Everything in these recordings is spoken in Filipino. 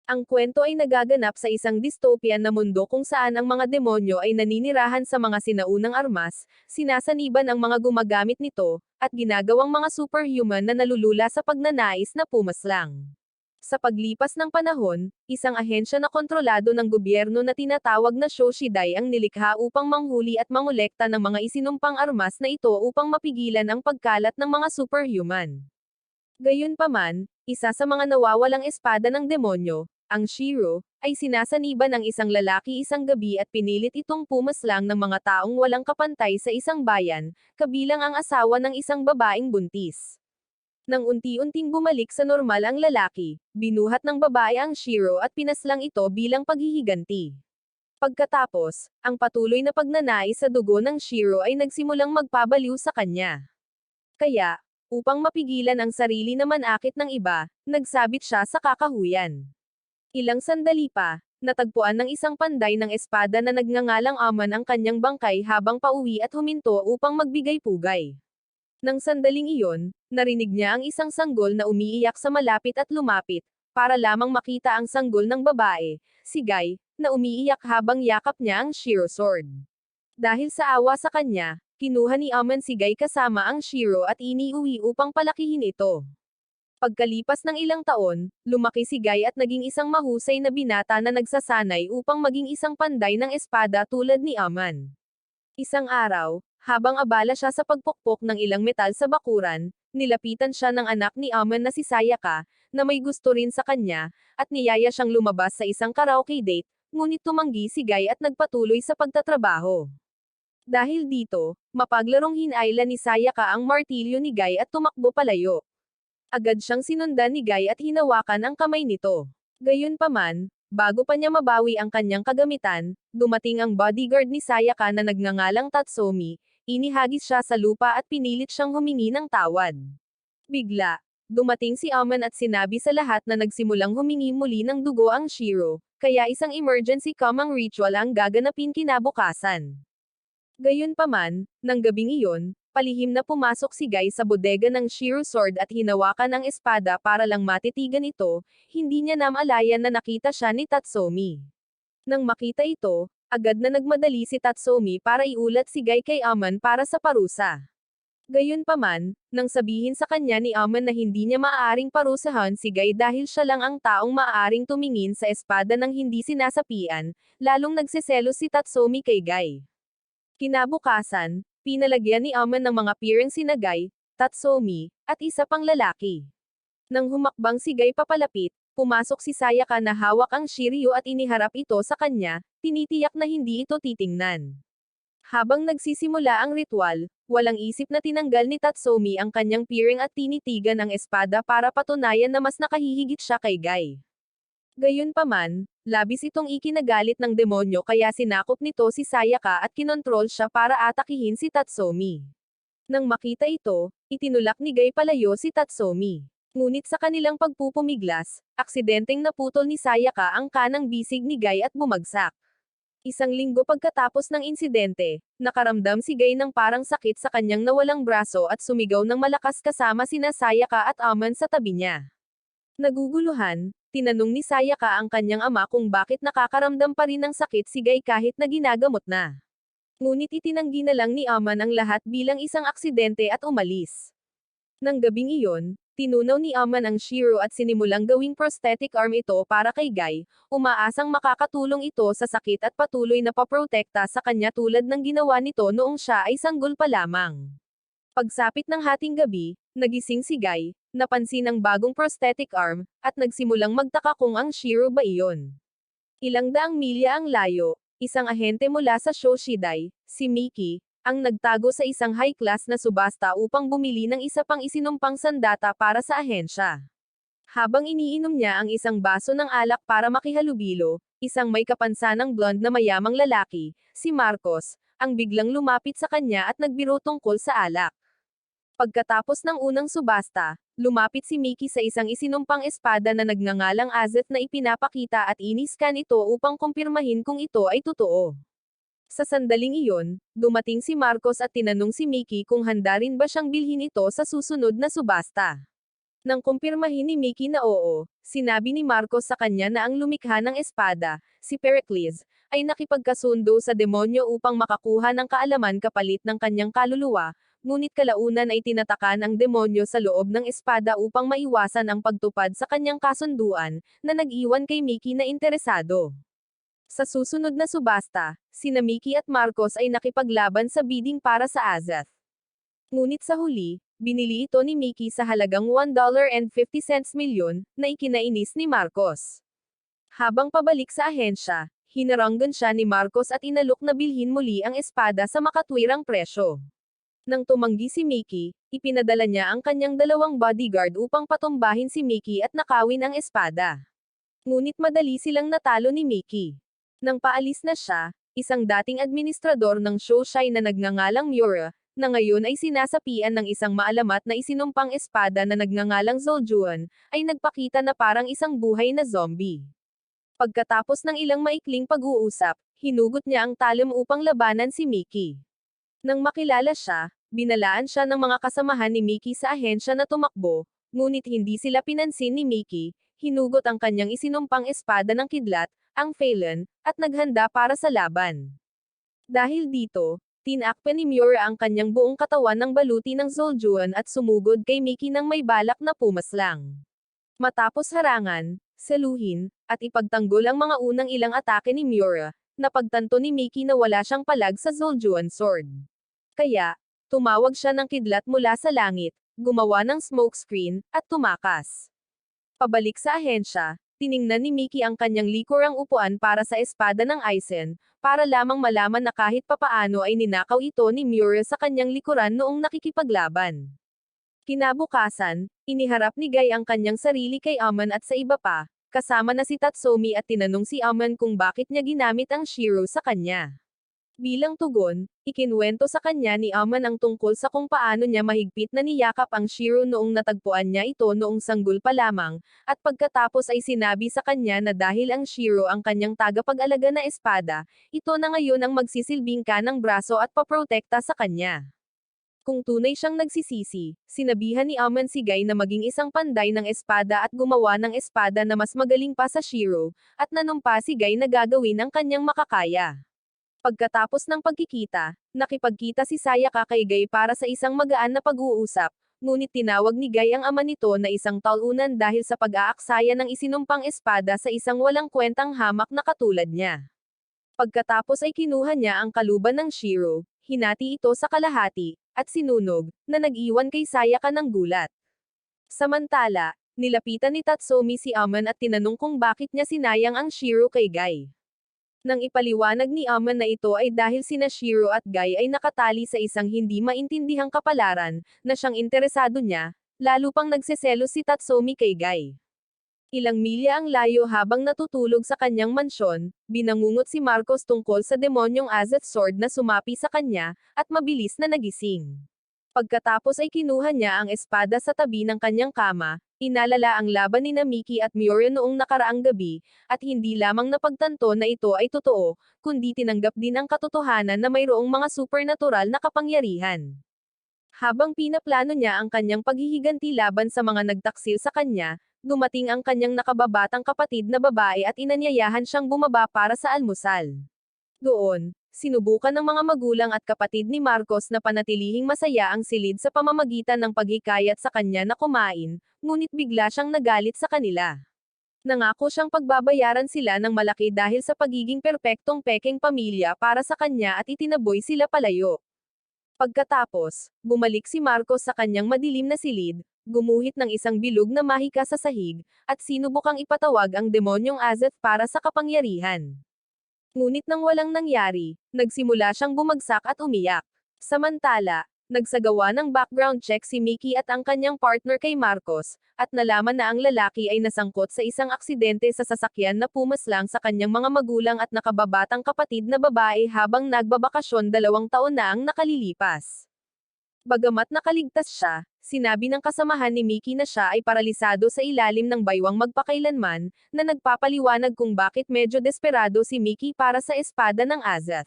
Ang kwento ay nagaganap sa isang dystopian na mundo kung saan ang mga demonyo ay naninirahan sa mga sinaunang armas, sinasaniban ang mga gumagamit nito, at ginagawang mga superhuman na nalulula sa pagnanais na pumaslang. Sa paglipas ng panahon, isang ahensya na kontrolado ng gobyerno na tinatawag na Shoshidai ang nilikha upang manghuli at mangolekta ng mga isinumpang armas na ito upang mapigilan ang pagkalat ng mga superhuman. Gayunpaman, isa sa mga nawawalang espada ng demonyo, ang Shiro, ay sinasaniban ng isang lalaki isang gabi at pinilit itong pumaslang ng mga taong walang kapantay sa isang bayan, kabilang ang asawa ng isang babaeng buntis. Nang unti-unting bumalik sa normal ang lalaki, binuhat ng babae ang Shiro at pinaslang ito bilang paghihiganti. Pagkatapos, ang patuloy na pagnanais sa dugo ng Shiro ay nagsimulang magpabaliw sa kanya. Kaya, upang mapigilan ang sarili na manakit ng iba, nagsabit siya sa kakahuyan. Ilang sandali pa, natagpuan ng isang panday ng espada na nagngangalang Aman ang kanyang bangkay habang pauwi at huminto upang magbigay pugay. Nang sandaling iyon, narinig niya ang isang sanggol na umiiyak sa malapit at lumapit, para lamang makita ang sanggol ng babae, si Guy, na umiiyak habang yakap niya ang Shiro sword. Dahil sa awa sa kanya, kinuha ni Aman si Guy kasama ang Shiro at iniuwi upang palakihin ito. Pagkalipas ng ilang taon, lumaki si Guy at naging isang mahusay na binata na nagsasanay upang maging isang panday ng espada tulad ni Aman. Isang araw, habang abala siya sa pagpukpok ng ilang metal sa bakuran, nilapitan siya ng anak ni Aman na si Sayaka, na may gusto rin sa kanya, at niyaya siyang lumabas sa isang karaoke date, ngunit tumanggi si Guy at nagpatuloy sa pagtatrabaho. Dahil dito, mapaglarong hinayla ni Sayaka ang martilyo ni Guy at tumakbo palayo. Agad siyang sinundan ni Guy at hinawakan ang kamay nito. Gayunpaman, bago pa niya mabawi ang kanyang kagamitan, dumating ang bodyguard ni Sayaka na nagngangalang Tatsumi, inihagis siya sa lupa at pinilit siyang humingi ng tawad. Bigla, dumating si Aman at sinabi sa lahat na nagsimulang humingi muli ng dugo ang Shiro, kaya isang emergency command ritual ang gaganapin kinabukasan. Gayunpaman, nang gabing iyon, palihim na pumasok si Guy sa bodega ng Shiro Sword at hinawakan ang espada para lang matitigan ito, hindi niya namalayan na nakita siya ni Tatsumi. Nang makita ito, agad na nagmadali si Tatsumi para iulat si Guy kay Aman para sa parusa. Gayunpaman, nang sabihin sa kanya ni Aman na hindi niya maaaring parusahan si Guy dahil siya lang ang taong maaaring tumingin sa espada ng hindi sinasapian, lalong nagseselos si Tatsumi kay Guy. Kinabukasan, pinalagyan ni Aman ng mga pirang sina Guy, Tatsumi, at isa pang lalaki. Nang humakbang si Guy papalapit, pumasok si Sayaka na hawak ang Shiryu at iniharap ito sa kanya, tinitiyak na hindi ito titingnan. Habang nagsisimula ang ritual, walang isip na tinanggal ni Tatsumi ang kanyang piring at tinitigan ang espada para patunayan na mas nakahihigit siya kay Guy. Gayunpaman, labis itong ikinagalit ng demonyo kaya sinakop nito si Sayaka at kinontrol siya para atakihin si Tatsumi. Nang makita ito, itinulak ni Guy palayo si Tatsumi. Ngunit sa kanilang pagpupumiglas, aksidenteng naputol ni Sayaka ang kanang bisig ni Guy at bumagsak. Isang linggo pagkatapos ng insidente, nakaramdam si Guy ng parang sakit sa kanyang nawalang braso at sumigaw ng malakas kasama sina Sayaka at Aman sa tabi niya. Naguguluhan, tinanong ni Sayaka ang kanyang ama kung bakit nakakaramdam pa rin ng sakit si Guy kahit na ginagamot na. Ngunit itinanggi na lang ni Aman ang lahat bilang isang aksidente at umalis. Nang gabing iyon, tinunaw ni Aman ang Shiro at sinimulang gawing prosthetic arm ito para kay Guy, umaasang makakatulong ito sa sakit at patuloy na paprotekta sa kanya tulad ng ginawa nito noong siya ay sanggol pa lamang. Pagsapit ng hating gabi, nagising si Guy, napansin ang bagong prosthetic arm, at nagsimulang magtaka kung ang Shiro ba iyon. Ilang daang milya ang layo, isang ahente mula sa Shoshidai, si Miki, ang nagtago sa isang high-class na subasta upang bumili ng isa pang isinumpang sandata para sa ahensya. Habang iniinom niya ang isang baso ng alak para makihalubilo, isang may kapansanang blonde na mayamang lalaki, si Marcos, ang biglang lumapit sa kanya at nagbiro tungkol sa alak. Pagkatapos ng unang subasta, lumapit si Mickey sa isang isinumpang espada na nagngangalang Azet na ipinapakita at iniskan ito upang kumpirmahin kung ito ay totoo. Sa sandaling iyon, dumating si Marcos at tinanong si Mickey kung handa rin ba siyang bilhin ito sa susunod na subasta. Nang kumpirmahin ni Mickey na oo, sinabi ni Marcos sa kanya na ang lumikha ng espada, si Pericles, ay nakipagkasundo sa demonyo upang makakuha ng kaalaman kapalit ng kanyang kaluluwa, ngunit kalaunan ay tinatakan ang demonyo sa loob ng espada upang maiwasan ang pagtupad sa kanyang kasunduan, na nag-iwan kay Mickey na interesado. Sa susunod na subasta, sina Mickey at Marcos ay nakipaglaban sa bidding para sa Azath. Ngunit sa huli, binili ito ni Mickey sa halagang $1.50 milyon, na ikinainis ni Marcos. Habang pabalik sa ahensya, hinaranggan siya ni Marcos at inalok na bilhin muli ang espada sa makatwirang presyo. Nang tumanggi si Mickey, ipinadala niya ang kanyang 2 bodyguard upang patumbahin si Mickey at nakawin ang espada. Ngunit madali silang natalo ni Mickey. Nang paalis na siya, isang dating administrador ng Shosai na nagngangalang Miura, na ngayon ay sinasapian ng isang maalamat na isinumpang espada na nagngangalang Zoljuan, ay nagpakita na parang isang buhay na zombie. Pagkatapos ng ilang maikling pag-uusap, hinugot niya ang talim upang labanan si Mickey. Nang makilala siya, binalaan siya ng mga kasamahan ni Mickey sa ahensya na tumakbo, ngunit hindi sila pinansin ni Mickey, hinugot ang kanyang isinumpang espada ng kidlat, ang Phelan, at naghanda para sa laban. Dahil dito, tinakpan ni Miura ang kanyang buong katawan ng baluti ng Zoljuan at sumugod kay Mickey nang may balak na pumaslang. Matapos harangan, saluhin, at ipagtanggol ang mga unang ilang atake ni Miura, napagtanto ni Mickey na wala siyang palag sa Zoljuan sword. Kaya, tumawag siya ng kidlat mula sa langit, gumawa ng smokescreen, at tumakas. Pabalik sa ahensya, tiningnan ni Mickey ang kanyang likurang upuan para sa espada ng Aizen, para lamang malaman na kahit papaano ay ninakaw ito ni Miura sa kanyang likuran noong nakikipaglaban. Kinabukasan, iniharap ni Guy ang kanyang sarili kay Aman at sa iba pa, kasama na si Tatsumi at tinanong si Aman kung bakit niya ginamit ang Shiro sa kanya. Bilang tugon, ikinuwento sa kanya ni Aman ang tungkol sa kung paano niya mahigpit na niyakap ang Shiro noong natagpuan niya ito noong sanggol pa lamang, at pagkatapos ay sinabi sa kanya na dahil ang Shiro ang kanyang tagapag-alaga na espada, ito na ngayon ang magsisilbing kanang braso at paprotekta sa kanya. Kung tunay siyang nagsisisi, sinabihan ni Aman si Guy na maging isang panday ng espada at gumawa ng espada na mas magaling pa sa Shiro, at nanumpa si Guy na gagawin ang kanyang makakaya. Pagkatapos ng pagkikita, nakipagkita si Sayaka kay Guy para sa isang magaan na pag-uusap, ngunit tinawag ni Guy ang ama nito na isang talunan dahil sa pag-aaksaya ng isinumpang espada sa isang walang kwentang hamak na katulad niya. Pagkatapos ay kinuha niya ang kaluban ng Shiro, hinati ito sa kalahati, at sinunog, na nag-iwan kay Sayaka ng gulat. Samantala, nilapitan ni Tatsumi si Aman at tinanong kung bakit niya sinayang ang Shiro kay Guy. Nang ipaliwanag ni Aman na ito ay dahil sina Shiro at Guy ay nakatali sa isang hindi maintindihang kapalaran, na siyang interesado niya, lalo pang nagseselos si Tatsumi kay Guy. Ilang milya ang layo habang natutulog sa kanyang mansyon, binangungot si Marcos tungkol sa demonyong Azath sword na sumapi sa kanya, at mabilis na nagising. Pagkatapos ay kinuha niya ang espada sa tabi ng kanyang kama, inalala ang laban ni Mickey at Miura noong nakaraang gabi, at hindi lamang napagtanto na ito ay totoo, kundi tinanggap din ang katotohanan na mayroong mga supernatural na kapangyarihan. Habang pinaplano niya ang kanyang paghihiganti laban sa mga nagtaksil sa kanya, dumating ang kanyang nakababatang kapatid na babae at inanyayahan siyang bumaba para sa almusal. Doon, sinubukan ng mga magulang at kapatid ni Marcos na panatilihing masaya ang silid sa pamamagitan ng paghikayat sa kanya na kumain, ngunit bigla siyang nagalit sa kanila. Nangako siyang pagbabayaran sila ng malaki dahil sa pagiging perpektong pekeng pamilya para sa kanya at itinaboy sila palayo. Pagkatapos, bumalik si Marcos sa kanyang madilim na silid, gumuhit ng isang bilog na mahika sa sahig, at sinubukang ipatawag ang demonyong Azath para sa kapangyarihan. Ngunit nang walang nangyari, nagsimula siyang bumagsak at umiyak. Samantala, nagsagawa ng background check si Mickey at ang kanyang partner kay Marcos, at nalaman na ang lalaki ay nasangkot sa isang aksidente sa sasakyan na pumaslang sa kanyang mga magulang at nakababatang kapatid na babae habang nagbabakasyon 2 taon na ang nakalilipas. Bagamat nakaligtas siya, sinabi ng kasamahan ni Mickey na siya ay paralisado sa ilalim ng baywang magpakailanman, na nagpapaliwanag kung bakit medyo desperado si Mickey para sa espada ng Azath.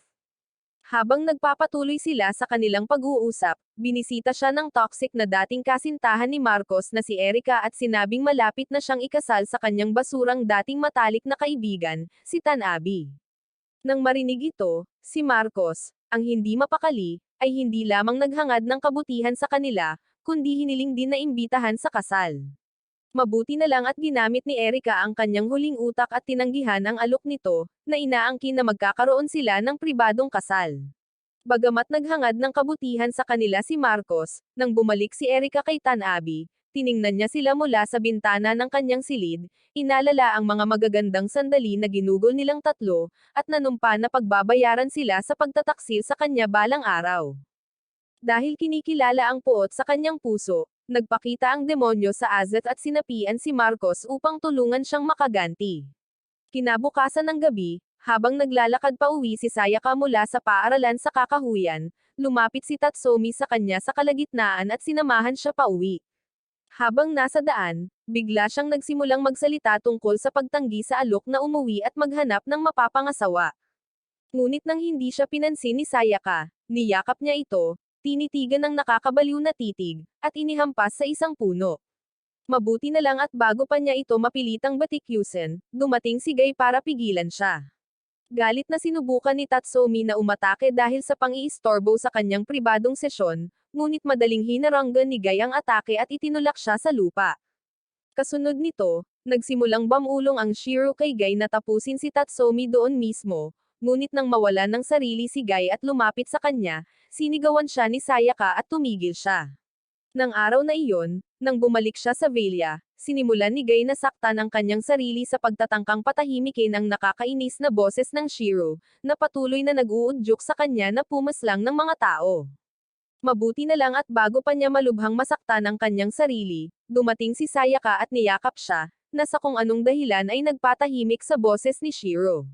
Habang nagpapatuloy sila sa kanilang pag-uusap, binisita siya ng toxic na dating kasintahan ni Marcos na si Erica at sinabing malapit na siyang ikasal sa kanyang basurang dating matalik na kaibigan, si Tanabe. Nang marinig ito, si Marcos, ang hindi mapakali, ay hindi lamang naghangad ng kabutihan sa kanila, kundi hiniling din na imbitahan sa kasal. Mabuti na lang at ginamit ni Erica ang kanyang huling utak at tinanggihan ang alok nito, na inaangkin na magkakaroon sila ng pribadong kasal. Bagamat naghangad ng kabutihan sa kanila si Marcos, nang bumalik si Erica kay Tanabe, tiningnan niya sila mula sa bintana ng kanyang silid, inalala ang mga magagandang sandali na ginugol nilang tatlo, at nanumpa na pagbabayaran sila sa pagtataksil sa kanya balang araw. Dahil kinikilala ang puot sa kanyang puso, nagpakita ang demonyo sa Azet at sinapian si Marcos upang tulungan siyang makaganti. Kinabukasan ng gabi, habang naglalakad pa uwi si Sayaka mula sa paaralan sa Kakahuyan, lumapit si Tatsumi sa kanya sa kalagitnaan at sinamahan siya pa uwi. Habang nasa daan, bigla siyang nagsimulang magsalita tungkol sa pagtanggi sa alok na umuwi at maghanap ng mapapangasawa. Ngunit nang hindi siya pinansin ni Sayaka, niyakap niya ito, tinitigan ng nakakabaliw na titig, at inihampas sa isang puno. Mabuti na lang at bago pa niya ito mapilitang batikyusin, dumating si Guy para pigilan siya. Galit na sinubukan ni Tatsumi na umatake dahil sa pang-iistorbo sa kanyang pribadong sesyon, ngunit madaling hinaranggan ni Guy ang atake at itinulak siya sa lupa. Kasunod nito, nagsimulang bamulong ang Shiro kay Guy na tapusin si Tatsumi doon mismo, ngunit nang mawalan ng sarili si Guy at lumapit sa kanya, sinigawan siya ni Sayaka at tumigil siya. Nang araw na iyon, nang bumalik siya sa villa, sinimulan ni Guy na saktan ang kanyang sarili sa pagtatangkang patahimikin ang nakakainis na boses ng Shiro, na patuloy na nag-uudyok sa kanya na pumaslang ng mga tao. Mabuti na lang at bago pa niya malubhang masaktan ang kanyang sarili, dumating si Sayaka at niyakap siya, na sa kung anong dahilan ay nagpatahimik sa boses ni Shiro.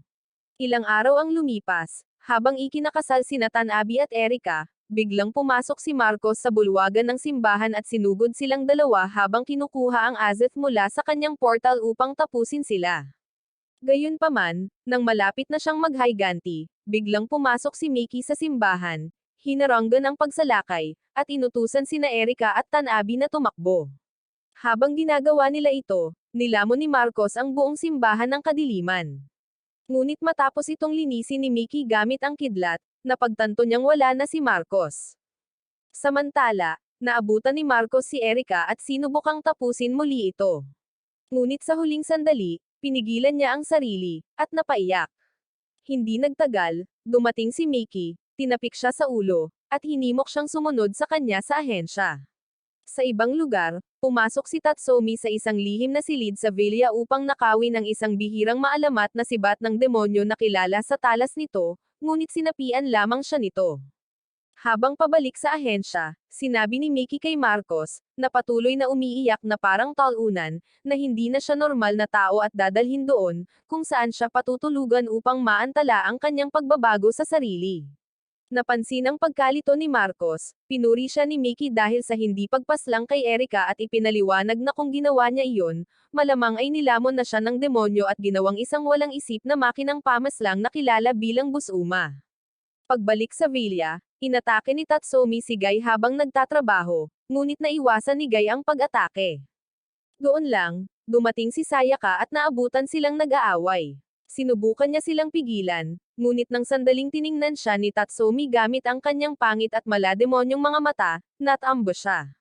Ilang araw ang lumipas, habang ikinakasal sina Tanabe at Erica, biglang pumasok si Marcos sa bulwagan ng simbahan at sinugod silang dalawa habang kinukuha ang Azeth mula sa kanyang portal upang tapusin sila. Gayunpaman, nang malapit na siyang maghiganti, biglang pumasok si Mickey sa simbahan, hinaranggan ang pagsalakay, at inutusan sina Erica at Tanabe na tumakbo. Habang ginagawa nila ito, nilamon ni Marcos ang buong simbahan ng kadiliman. Ngunit matapos itong linisin ni Mickey gamit ang kidlat, napagtanto niyang wala na si Marcos. Samantala, naabutan ni Marcos si Erica at sinubukang tapusin muli ito. Ngunit sa huling sandali, pinigilan niya ang sarili, at napaiyak. Hindi nagtagal, dumating si Mickey, tinapik siya sa ulo, at hinimok siyang sumunod sa kanya sa ahensya. Sa ibang lugar, pumasok si Tatsumi sa isang lihim na silid sa villa upang nakawin ang isang bihirang maalamat na sibat ng demonyo na kilala sa talas nito, ngunit sinapian lamang siya nito. Habang pabalik sa ahensya, sinabi ni Mickey kay Marcos, na patuloy na umiiyak na parang talunan, na hindi na siya normal na tao at dadalhin doon, kung saan siya patutulugan upang maantala ang kanyang pagbabago sa sarili. Napansin ang pagkalito ni Marcos, pinuri siya ni Mickey dahil sa hindi pagpaslang kay Erica at ipinaliwanag na kung ginawa niya iyon, malamang ay nilamon na siya ng demonyo at ginawang isang walang isip na makinang pamaslang na kilala bilang Busuma. Pagbalik sa villa, inatake ni Tatsumi si Guy habang nagtatrabaho, ngunit naiwasan ni Guy ang pag-atake. Doon lang, dumating si Sayaka at naabutan silang nag-aaway. Sinubukan niya silang pigilan, ngunit nang sandaling tiningnan siya ni Tatsumi gamit ang kanyang pangit at malademonyong mga mata, natambush siya.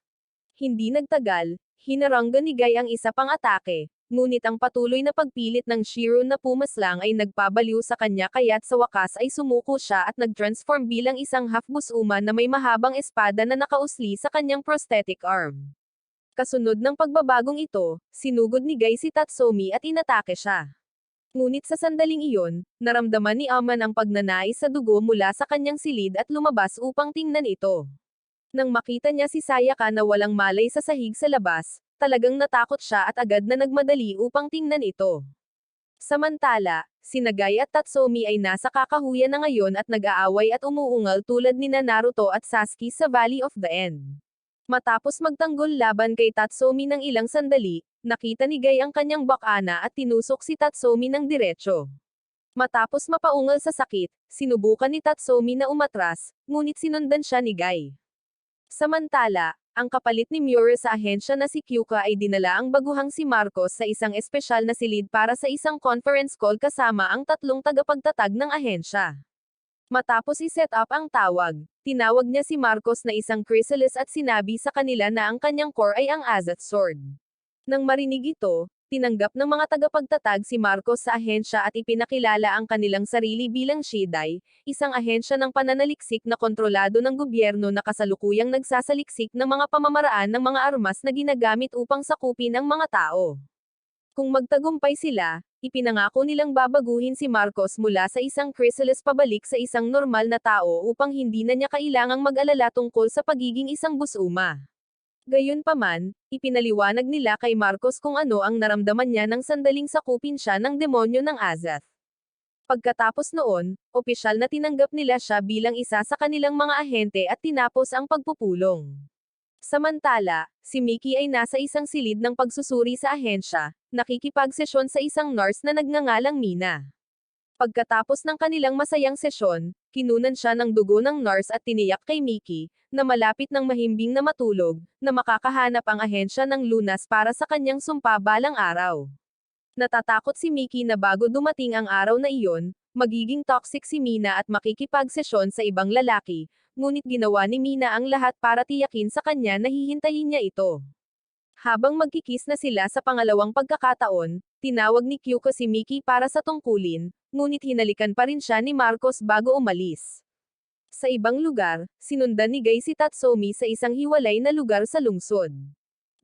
Hindi nagtagal, hinaranggan ni Guy ang isa pang atake, ngunit ang patuloy na pagpilit ng Shiro na pumaslang ay nagpabaliw sa kanya kaya't sa wakas ay sumuko siya at nag-transform bilang isang half-Busuma na may mahabang espada na nakausli sa kanyang prosthetic arm. Kasunod ng pagbabagong ito, sinugod ni Guy si Tatsumi at inatake siya. Ngunit sa sandaling iyon, naramdaman ni Aman ang pagnanais sa dugo mula sa kanyang silid at lumabas upang tingnan ito. Nang makita niya si Sayaka na walang malay sa sahig sa labas, talagang natakot siya at agad na nagmadali upang tingnan ito. Samantala, sina Guy at Tatsumi ay nasa Kakahuyan na ngayon at nag-aaway at umuungal tulad nina Naruto at Sasuke sa Valley of the End. Matapos magtanggol laban kay Tatsumi ng ilang sandali, nakita ni Guy ang kanyang bakana at tinusok si Tatsumi ng diretso. Matapos mapaungal sa sakit, sinubukan ni Tatsumi na umatras, ngunit sinundan siya ni Guy. Samantala, ang kapalit ni Miura sa ahensya na si Kyuka ay dinala ang baguhang si Marcos sa isang espesyal na silid para sa isang conference call kasama ang tatlong tagapagtatag ng ahensya. Matapos i-set up ang tawag, tinawag niya si Marcos na isang chrysalis at sinabi sa kanila na ang kanyang core ay ang Azat Sword. Nang marinig ito, tinanggap ng mga tagapagtatag si Marcos sa ahensya at ipinakilala ang kanilang sarili bilang Shidai, isang ahensya ng pananaliksik na kontrolado ng gobyerno na kasalukuyang nagsasaliksik ng mga pamamaraan ng mga armas na ginagamit upang sakupin ang mga tao. Kung magtagumpay sila, ipinangako nilang babaguhin si Marcos mula sa isang chrysalis pabalik sa isang normal na tao upang hindi na niya kailangang mag-alala tungkol sa pagiging isang busuma. Gayunpaman, ipinaliwanag nila kay Marcos kung ano ang naramdaman niya nang sandaling sakupin siya ng demonyo ng Azath. Pagkatapos noon, opisyal na tinanggap nila siya bilang isa sa kanilang mga ahente at tinapos ang pagpupulong. Samantala, si Mickey ay nasa isang silid ng pagsusuri sa ahensya, nakikipagsesyon sa isang nurse na nagngangalang Mina. Pagkatapos ng kanilang masayang sesyon, kinunan siya ng dugo ng nurse at tiniyak kay Mickey, na malapit ng mahimbing na matulog, na makakahanap ang ahensya ng lunas para sa kanyang sumpa balang araw. Natatakot si Mickey na bago dumating ang araw na iyon, magiging toxic si Mina at makikipagsesyon sa ibang lalaki, ngunit ginawa ni Mina ang lahat para tiyakin sa kanya na hihintayin niya ito. Habang magkikis na sila sa pangalawang pagkakataon, tinawag ni Kyuka si Mickey para sa tungkulin, ngunit hinalikan pa rin siya ni Marcos bago umalis. Sa ibang lugar, sinundan ni Guy si Tatsumi sa isang hiwalay na lugar sa lungsod.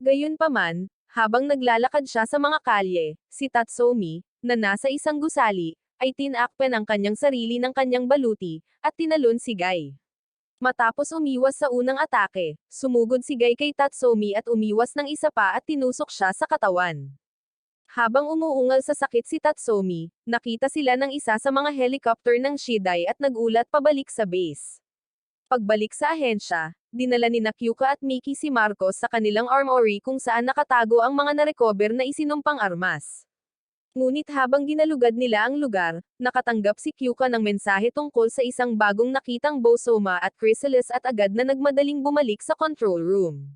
Gayunpaman, habang naglalakad siya sa mga kalye, si Tatsumi, na nasa isang gusali, ay tinakpan ang kanyang sarili ng kanyang baluti, at tinalon si Guy. Matapos umiwas sa unang atake, sumugod si Guy kay Tatsumi at umiwas ng isa pa at tinusok siya sa katawan. Habang umuungal sa sakit si Tatsumi, nakita sila ng isa sa mga helicopter ng Shidai at nagulat pabalik sa base. Pagbalik sa ahensya, dinala ni Kyuka at Mickey si Marcos sa kanilang armory kung saan nakatago ang mga narecover na isinumpang armas. Ngunit habang ginalugad nila ang lugar, nakatanggap si Kyuka ng mensahe tungkol sa isang bagong nakitang Bosoma at chrysalis at agad na nagmadaling bumalik sa control room.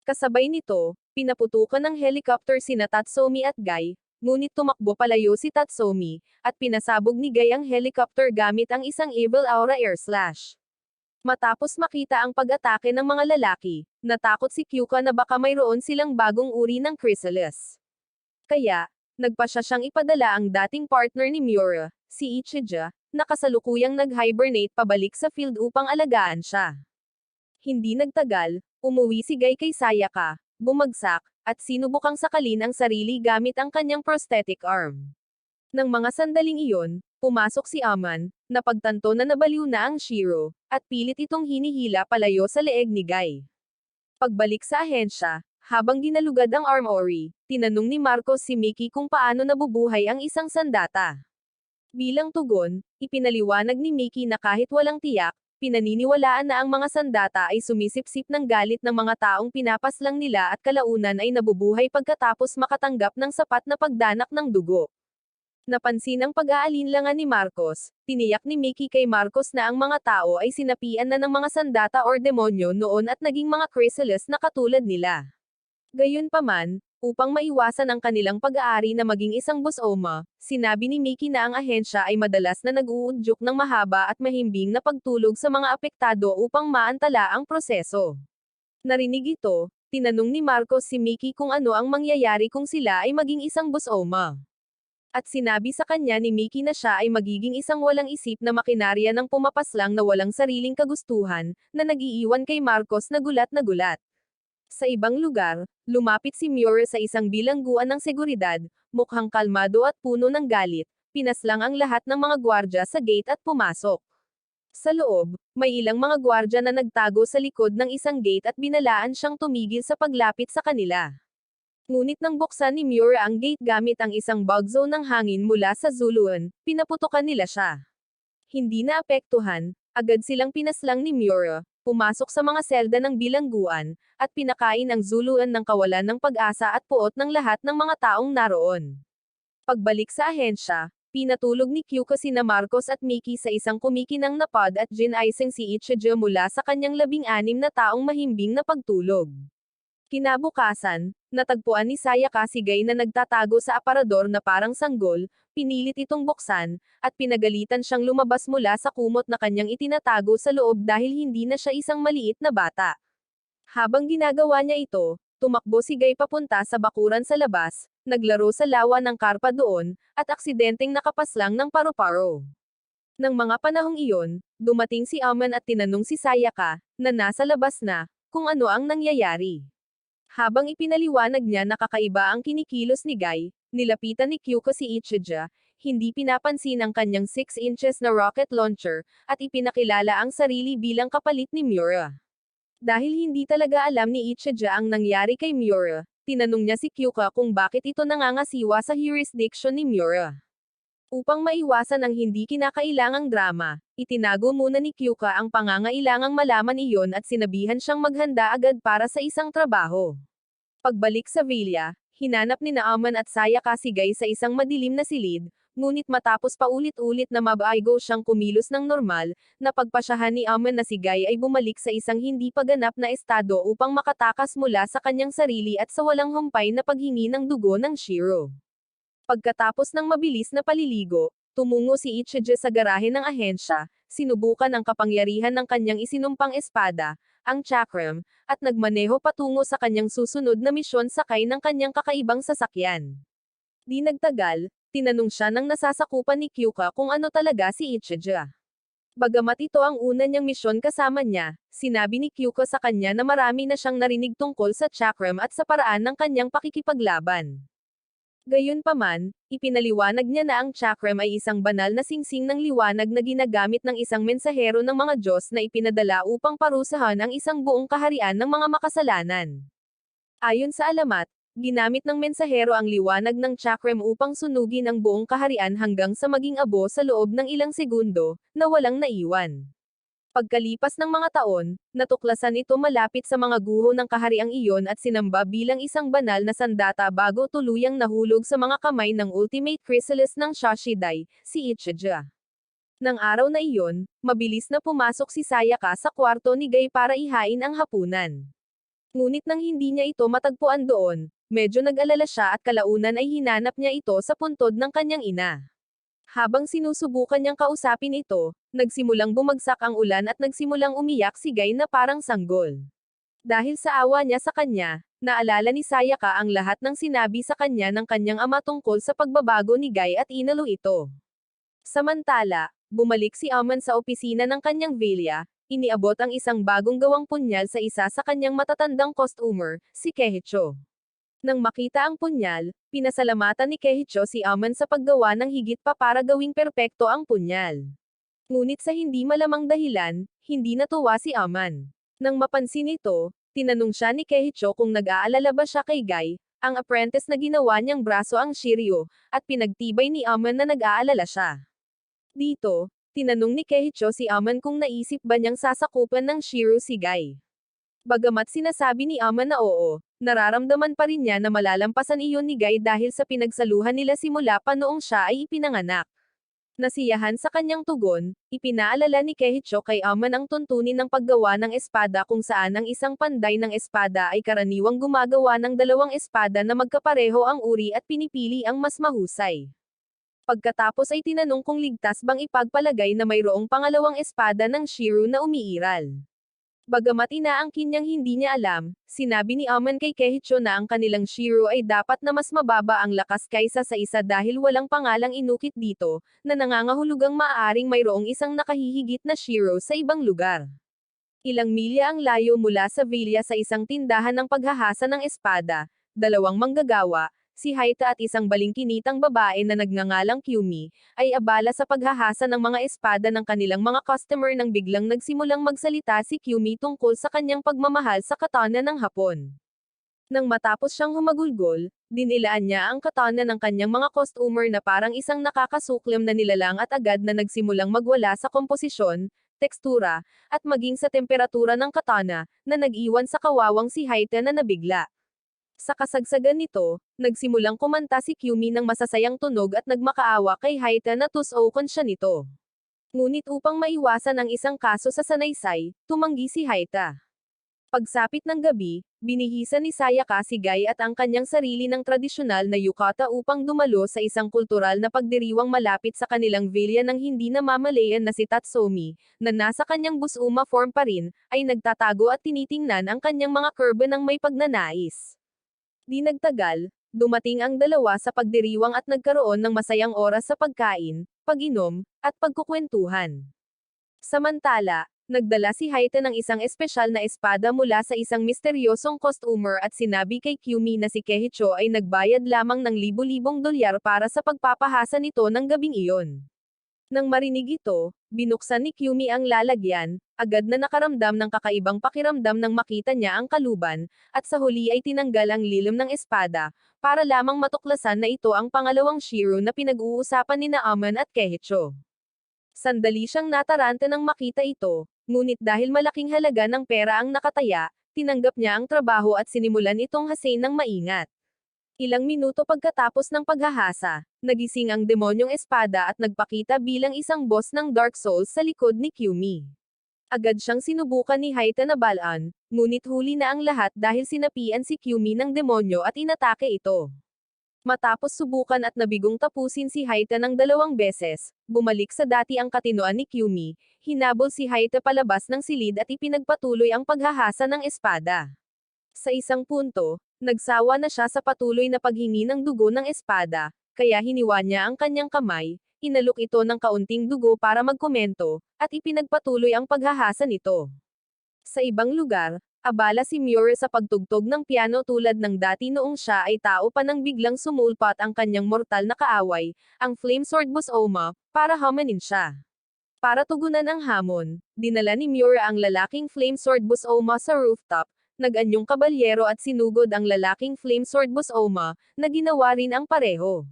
Kasabay nito, pinaputukan ng helicopter sina Tatsumi at Guy, ngunit tumakbo palayo si Tatsumi, at pinasabog ni Guy ang helicopter gamit ang isang Evil Aura Air Slash. Matapos makita ang pag-atake ng mga lalaki, natakot si Kyuka na baka mayroon silang bagong uri ng chrysalis. Kaya, nagpa siya siyang ipadala ang dating partner ni Miura, si Ichija, na kasalukuyang nag-hibernate pabalik sa field upang alagaan siya. Hindi nagtagal, umuwi si Guy kay Sayaka, bumagsak, at sinubukang sakalin ang sarili gamit ang kanyang prosthetic arm. Nang mga sandaling iyon, pumasok si Aman, napagtanto na nabaliw na ang Shiro, at pilit itong hinihila palayo sa leeg ni Guy. Pagbalik sa ahensya, habang ginalugad ang armory, tinanong ni Marcos si Mickey kung paano nabubuhay ang isang sandata. Bilang tugon, ipinaliwanag ni Mickey na kahit walang tiyak, pinaniniwalaan na ang mga sandata ay sumisipsip ng galit ng mga taong pinapaslang nila at kalaunan ay nabubuhay pagkatapos makatanggap ng sapat na pagdanak ng dugo. Napansin ang pag-aalinlangan ni Marcos, tiniyak ni Mickey kay Marcos na ang mga tao ay sinapian na ng mga sandata or demonyo noon at naging mga chrysalis na katulad nila. Gayunpaman, upang maiwasan ang kanilang pag-aari na maging isang Bosoma, sinabi ni Mickey na ang ahensya ay madalas na nag-uudyok ng mahaba at mahimbing na pagtulog sa mga apektado upang maantala ang proseso. Narinig ito, tinanong ni Marcos si Mickey kung ano ang mangyayari kung sila ay maging isang Bosoma. At sinabi sa kanya ni Mickey na siya ay magiging isang walang isip na makinarya ng pumapaslang na walang sariling kagustuhan, na nag-iiwan kay Marcos na gulat na gulat. Sa ibang lugar, lumapit si Miura sa isang bilangguan ng seguridad, mukhang kalmado at puno ng galit, pinaslang ang lahat ng mga gwardya sa gate at pumasok. Sa loob, may ilang mga gwardya na nagtago sa likod ng isang gate at binalaan siyang tumigil sa paglapit sa kanila. Ngunit nang buksan ni Miura ang gate gamit ang isang bug zone ng hangin mula sa Zuluan, pinaputukan nila siya. Hindi naapektuhan, agad silang pinaslang ni Miura, pumasok sa mga selda ng bilangguan, at pinakain ang Zuluan ng kawalan ng pag-asa at puot ng lahat ng mga taong naroon. Pagbalik sa ahensya, Pinatulog ni Kyuko sina Marcos at Miki sa isang kumikinang na pod at ginaising si Ichijo mula sa kanyang 16 na taong mahimbing na pagtulog. Kinabukasan, natagpuan ni Sayaka si Guy na nagtatago sa aparador na parang sanggol, pinilit itong buksan, at pinagalitan siyang lumabas mula sa kumot na kanyang itinatago sa loob dahil hindi na siya isang maliit na bata. Habang ginagawa niya ito, tumakbo si Guy papunta sa bakuran sa labas, naglaro sa lawa ng karpa doon, at aksidenteng nakapaslang ng paru-paro. Nang mga panahong iyon, dumating si Aman at tinanong si Sayaka, na nasa labas na, kung ano ang nangyayari. Habang ipinaliwanag niya na kakaiba ang kinikilos ni Guy, nilapitan ni Kyuko si Ichijo, hindi pinapansin ang kanyang 6 inches na rocket launcher, at ipinakilala ang sarili bilang kapalit ni Miura. Dahil hindi talaga alam ni Ichijo ang nangyari kay Miura, tinanong niya si Kyuko kung bakit ito nangangasiwa sa jurisdiction ni Miura. Upang maiwasan ang hindi kinakailangang drama, itinago muna ni Kyuko ang pangangailangang malaman iyon at sinabihan siyang maghanda agad para sa isang trabaho. Pagbalik sa villa, hinanap ni Naaman at Sayaka si Guy sa isang madilim na silid, ngunit matapos paulit-ulit na mabaigo siyang kumilos ng normal, napagpasyahan ni Aman na si Guy ay bumalik sa isang hindi paganap na estado upang makatakas mula sa kanyang sarili at sa walang humpay na paghingi ng dugo ng Shiro. Pagkatapos ng mabilis na paliligo, tumungo si Ichijo sa garahe ng ahensya, sinubukan ang kapangyarihan ng kanyang isinumpang espada, ang chakram, at nagmaneho patungo sa kanyang susunod na misyon sakay ng kanyang kakaibang sasakyan. Di nagtagal, tinanong siya ng nasasakupan ni Kyuko kung ano talaga si Ichijo. Bagamat ito ang una niyang misyon kasama niya, sinabi ni Kyuko sa kanya na marami na siyang narinig tungkol sa chakram at sa paraan ng kanyang pakikipaglaban. Gayunpaman, ipinaliwanag niya na ang chakram ay isang banal na singsing ng liwanag na ginagamit ng isang mensahero ng mga Diyos na ipinadala upang parusahan ang isang buong kaharian ng mga makasalanan. Ayon sa alamat, ginamit ng mensahero ang liwanag ng chakram upang sunugin ang buong kaharian hanggang sa maging abo sa loob ng ilang segundo, na walang naiwan. Pagkalipas ng mga taon, natuklasan ito malapit sa mga guho ng kahariang iyon at sinamba bilang isang banal na sandata bago tuluyang nahulog sa mga kamay ng Ultimate Chrysalis ng Shashidai, si Ichijo. Nang araw na iyon, mabilis na pumasok si Sayaka sa kwarto ni Guy para ihain ang hapunan. Ngunit nang hindi niya ito matagpuan doon, medyo nag-alala siya at kalaunan ay hinanap niya ito sa puntod ng kanyang ina. Habang sinusubukan niyang kausapin ito, nagsimulang bumagsak ang ulan at nagsimulang umiyak si Guy na parang sanggol. Dahil sa awa niya sa kanya, naalala ni Sayaka ang lahat ng sinabi sa kanya ng kanyang ama tungkol sa pagbabago ni Guy at inalo ito. Samantala, bumalik si Aman sa opisina ng kanyang villa, iniabot ang isang bagong gawang punyal sa isa sa kanyang matatandang customer, si Keiichi. Nang makita ang punyal, pinasalamatan ni Keiichi si Aman sa paggawa ng higit pa para gawing perpekto ang punyal. Ngunit sa hindi malamang dahilan, hindi natuwa si Aman. Nang mapansin ito, tinanong siya ni Keiichi kung nag-aalala ba siya kay Guy, ang apprentice na ginawa niyang braso ang Shiryu, at pinagtibay ni Aman na nag-aalala siya. Dito, tinanong ni Keiichi si Aman kung naisip ba niyang sasakupan ng Shiryu si Guy. Bagamat sinasabi ni Aman na oo, nararamdaman pa rin niya na malalampasan iyon ni Guy dahil sa pinagsaluhan nila simula pa noong siya ay ipinanganak. Nasiyahan sa kanyang tugon, ipinaalala ni Keiichi kay Aman ang tuntunin ng paggawa ng espada kung saan ang isang panday ng espada ay karaniwang gumagawa ng dalawang espada na magkapareho ang uri at pinipili ang mas mahusay. Pagkatapos ay tinanong kung ligtas bang ipagpalagay na mayroong pangalawang espada ng Shiryu na umiiral. Bagamat inaangkin niyang hindi niya alam, sinabi ni Aman kay Keiichi na ang kanilang Shiryu ay dapat na mas mababa ang lakas kaysa sa isa dahil walang pangalang inukit dito, na nangangahulugang maaaring mayroong isang nakahihigit na Shiryu sa ibang lugar. Ilang milya ang layo mula sa villa sa isang tindahan ng paghahasa ng espada, dalawang manggagawa, si Haita at isang balingkinitang babae na nagngangalang Kyumi, ay abala sa paghahasa ng mga espada ng kanilang mga customer nang biglang nagsimulang magsalita si Kyumi tungkol sa kanyang pagmamahal sa katana ng Hapon. Nang matapos siyang humagulgol, dinilaan niya ang katana ng kanyang mga customer na parang isang nakakasuklam na nilalang at agad na nagsimulang magwala sa komposisyon, tekstura, at maging sa temperatura ng katana, na nag-iwan sa kawawang si Haita na nabigla. Sa kasagsagan nito, nagsimulang kumanta si Kyumi ng masasayang tunog at nagmakaawa kay Haita na tusokon siya nito. Ngunit upang maiwasan ang isang kaso sa sanaysay, tumanggi si Haita. Pagsapit ng gabi, binihisan ni Sayaka si Guy at ang kanyang sarili ng tradisyonal na yukata upang dumalo sa isang kultural na pagdiriwang malapit sa kanilang villa ng hindi namamalayan na si Tatsumi, na nasa kanyang busuma form pa rin, ay nagtatago at tinitingnan ang kanyang mga kurbe ng may pagnanais. Di nagtagal, dumating ang dalawa sa pagdiriwang at nagkaroon ng masayang oras sa pagkain, pag-inom, at pagkukwentuhan. Samantala, nagdala si Haita ng isang espesyal na espada mula sa isang misteryosong customer at sinabi kay Kyumi na si Keiichi ay nagbayad lamang ng libu-libong dolyar para sa pagpapahasa nito ng gabing iyon. Nang marinig ito, binuksan ni Kyumi ang lalagyan, agad na nakaramdam ng kakaibang pakiramdam nang makita niya ang kaluban, at sa huli ay tinanggal ang lilim ng espada, para lamang matuklasan na ito ang pangalawang Shiro na pinag-uusapan ni Naaman at Keiichi. Sandali siyang nataranta nang makita ito, ngunit dahil malaking halaga ng pera ang nakataya, tinanggap niya ang trabaho at sinimulan itong hasain ng maingat. Ilang minuto pagkatapos ng paghahasa, nagising ang demonyong espada at nagpakita bilang isang boss ng Dark Souls sa likod ni Kyumi. Agad siyang sinubukan ni Haita na balaan, ngunit huli na ang lahat dahil sinapian si Kyumi ng demonyo at inatake ito. Matapos subukan at nabigong tapusin si Haita ng 2 beses, bumalik sa dati ang katinoan ni Kyumi, hinabol si Haita palabas ng silid at ipinagpatuloy ang paghahasa ng espada. Sa isang punto, nagsawa na siya sa patuloy na paghingi ng dugo ng espada, kaya hiniwa niya ang kanyang kamay, inalok ito ng kaunting dugo para magkomento, at ipinagpatuloy ang paghahasa nito. Sa ibang lugar, abala si Miura sa pagtugtog ng piano tulad ng dati noong siya ay tao pa nang biglang sumulpat ang kanyang mortal na kaaway, ang Flame Sword Busoma, para hamanin siya. Para tugunan ang hamon, dinala ni Miura ang lalaking Flame Sword Busoma sa rooftop, nag-anyong kabalyero at sinugod ang lalaking Flame Sword Busoma, na ginawa rin ang pareho.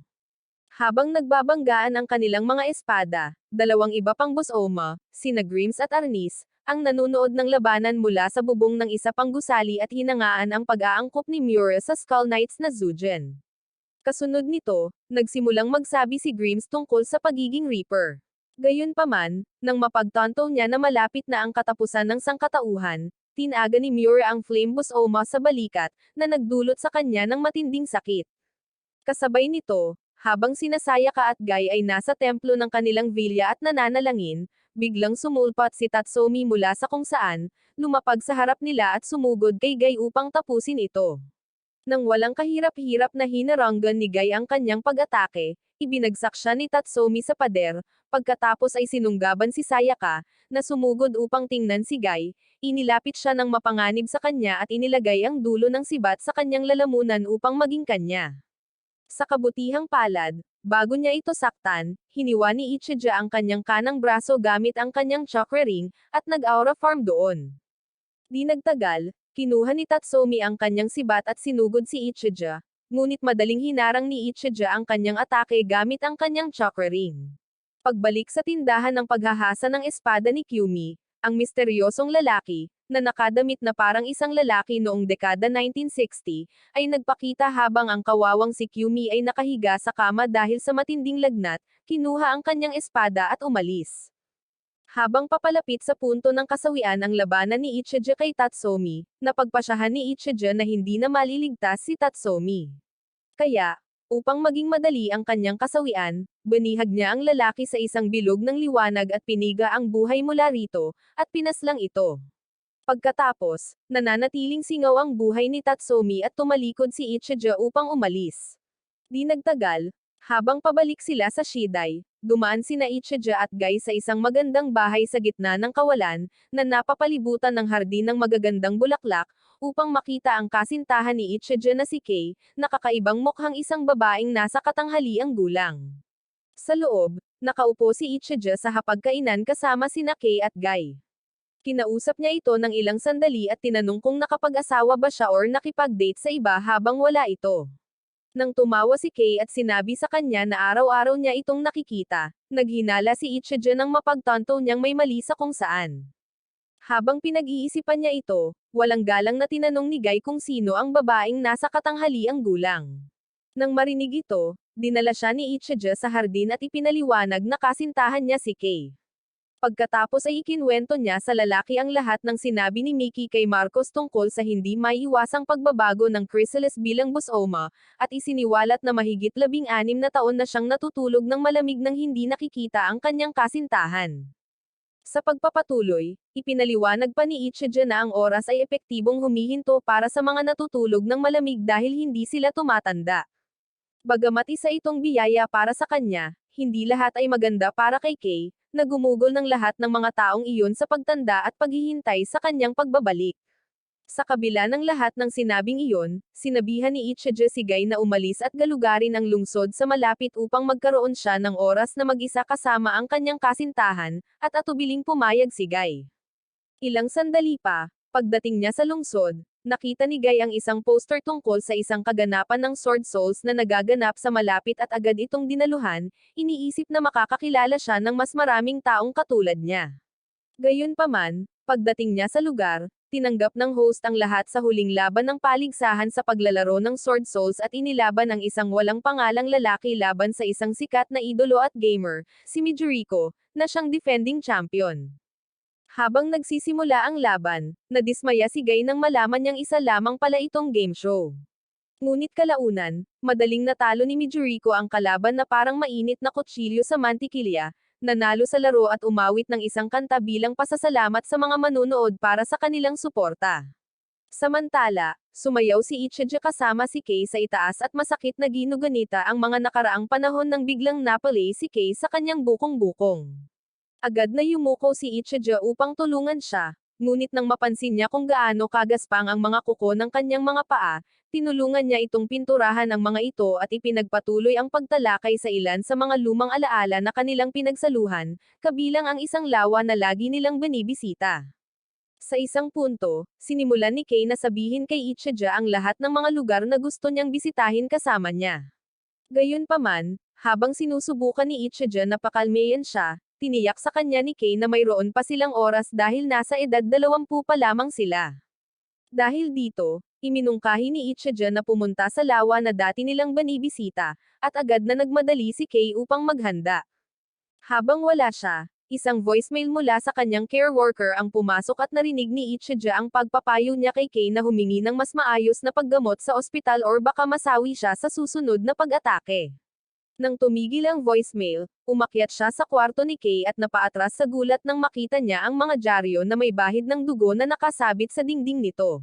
Habang nagbabanggaan ang kanilang mga espada, 2 iba pang Busoma, sina Grims at Arnis, ang nanunood ng labanan mula sa bubong ng isa pang gusali at hinangaan ang pag-aangkop ni Miura sa Skull Knights na Zujin. Kasunod nito, nagsimulang magsabi si Grims tungkol sa pagiging Reaper. Gayunpaman, nang mapagtanto niya na malapit na ang katapusan ng sangkatauhan, tinaga ni Miura ang Flame Busoma sa balikat, na nagdulot sa kanya ng matinding sakit. Kasabay nito, habang sina Sayaka at Guy ay nasa templo ng kanilang villa at nananalangin, biglang sumulpat si Tatsumi mula sa kung saan, lumapag sa harap nila at sumugod kay Guy upang tapusin ito. Nang walang kahirap-hirap na hinaranggan ni Guy ang kanyang pag-atake, ibinagsak siya ni Tatsumi sa pader, pagkatapos ay sinunggaban si Sayaka, na sumugod upang tingnan si Guy, inilapit siya ng mapanganib sa kanya at inilagay ang dulo ng sibat sa kanyang lalamunan upang maging kanya. Sa kabutihang palad, bago niya ito saktan, hiniwa ni Ichija ang kanyang kanang braso gamit ang kanyang chakra ring, at nag-aura farm doon. Di nagtagal, kinuha ni Tatsumi ang kanyang sibat at sinugod si Ichija, ngunit madaling hinarang ni Ichija ang kanyang atake gamit ang kanyang chakra ring. Pagbalik sa tindahan ng paghahasa ng espada ni Kyumi, ang misteryosong lalaki, na nakadamit na parang isang lalaki noong dekada 1960, ay nagpakita habang ang kawawang si Kyumi ay nakahiga sa kama dahil sa matinding lagnat, kinuha ang kanyang espada at umalis. Habang papalapit sa punto ng kasawian ang labanan ni Ichija kay Tatsumi, napagpasyahan ni Ichija na hindi na maliligtas si Tatsumi. Kaya, upang maging madali ang kanyang kasawian, binihag niya ang lalaki sa isang bilog ng liwanag at piniga ang buhay mula rito, at pinaslang ito. Pagkatapos, nananatiling singaw ang buhay ni Tatsumi at tumalikod si Ichija upang umalis. Di nagtagal, habang pabalik sila sa Shidai, dumaan sina Ichija at Guy sa isang magandang bahay sa gitna ng kawalan, na napapalibutan ng hardin ng magagandang bulaklak, upang makita ang kasintahan ni Ichija na si Kei, na kakaibang mukhang isang babaeng nasa katanghaliang gulang. Sa loob, nakaupo si Ichija sa hapagkainan kasama sina Kei at Guy. Kinausap niya ito ng ilang sandali at tinanong kung nakapag-asawa ba siya or nakipag-date sa iba habang wala ito. Nang tumawa si Kei at sinabi sa kanya na araw-araw niya itong nakikita, naghinala si Ichija nang mapagtanto niyang may mali sa kung saan. Habang pinag-iisipan niya ito, walang galang na tinanong ni Guy kung sino ang babaeng nasa katanghaliang gulang. Nang marinig ito, dinala siya ni Ichijo sa hardin at ipinaliwanag na kasintahan niya si Kay. Pagkatapos ay ikinwento niya sa lalaki ang lahat ng sinabi ni Mickey kay Marcos tungkol sa hindi maiiwasang pagbabago ng Chrysalis bilang Busoma, at isiniwalat na mahigit 16 na taon na siyang natutulog ng malamig nang hindi nakikita ang kanyang kasintahan. Sa pagpapatuloy, ipinaliwanag pa ni Ichijo na ang oras ay epektibong humihinto para sa mga natutulog ng malamig dahil hindi sila tumatanda. Bagamat isa itong biyaya para sa kanya, hindi lahat ay maganda para kay Kay, na gumugol ng lahat ng mga taong iyon sa pagtanda at paghihintay sa kanyang pagbabalik. Sa kabila ng lahat ng sinabing iyon, sinabihan ni Ichijo si Guy na umalis at galugarin ang lungsod sa malapit upang magkaroon siya ng oras na mag-isa kasama ang kanyang kasintahan, at atubiling pumayag si Guy. Ilang sandali pa, pagdating niya sa lungsod, nakita ni Guy ang isang poster tungkol sa isang kaganapan ng Sword Souls na nagaganap sa malapit at agad itong dinaluhan, iniisip na makakakilala siya ng mas maraming taong katulad niya. Gayunpaman, pagdating niya sa lugar, tinanggap ng host ang lahat sa huling laban ng paligsahan sa paglalaro ng Sword Souls at inilaban ang isang walang pangalang lalaki laban sa isang sikat na idolo at gamer, si Midoriko, na siyang defending champion. Habang nagsisimula ang laban, nadismaya si Guy nang malaman niyang isa lamang pala itong game show. Ngunit kalaunan, madaling natalo ni Midoriko ang kalaban na parang mainit na kutsilyo sa mantikilya, nanalo sa laro at umawit ng isang kanta bilang pasasalamat sa mga manunood para sa kanilang suporta. Samantala, sumayaw si Ichijo kasama si Kay sa itaas at masakit na ginuganita ang mga nakaraang panahon nang biglang napalay si Kay sa kanyang bukong-bukong. Agad na yumuko si Ichijo upang tulungan siya, ngunit nang mapansin niya kung gaano kagaspang ang mga kuko ng kanyang mga paa, tinulungan niya itong pinturahan ang mga ito at ipinagpatuloy ang pagtalakay sa ilan sa mga lumang alaala na kanilang pinagsaluhan, kabilang ang isang lawa na lagi nilang binibisita. Sa isang punto, sinimulan ni Kay na sabihin kay Ichijo ang lahat ng mga lugar na gusto niyang bisitahin kasama niya. Gayunpaman, habang sinusubukan ni Ichijo na pakalmayan siya, tiniyak sa kanya ni Kay na mayroon pa silang oras dahil nasa edad 20 pa lamang sila. Dahil dito, iminungkahi ni Ichijo na pumunta sa lawa na dati nilang binibisita, at agad na nagmadali si Kay upang maghanda. Habang wala siya, isang voicemail mula sa kanyang care worker ang pumasok at narinig ni Ichijo ang pagpapayo niya kay Kay na humingi ng mas maayos na paggamot sa ospital or baka masawi siya sa susunod na pag-atake. Nang tumigil ang voicemail, umakyat siya sa kwarto ni Kay at napaatras sa gulat nang makita niya ang mga dyaryo na may bahid ng dugo na nakasabit sa dingding nito.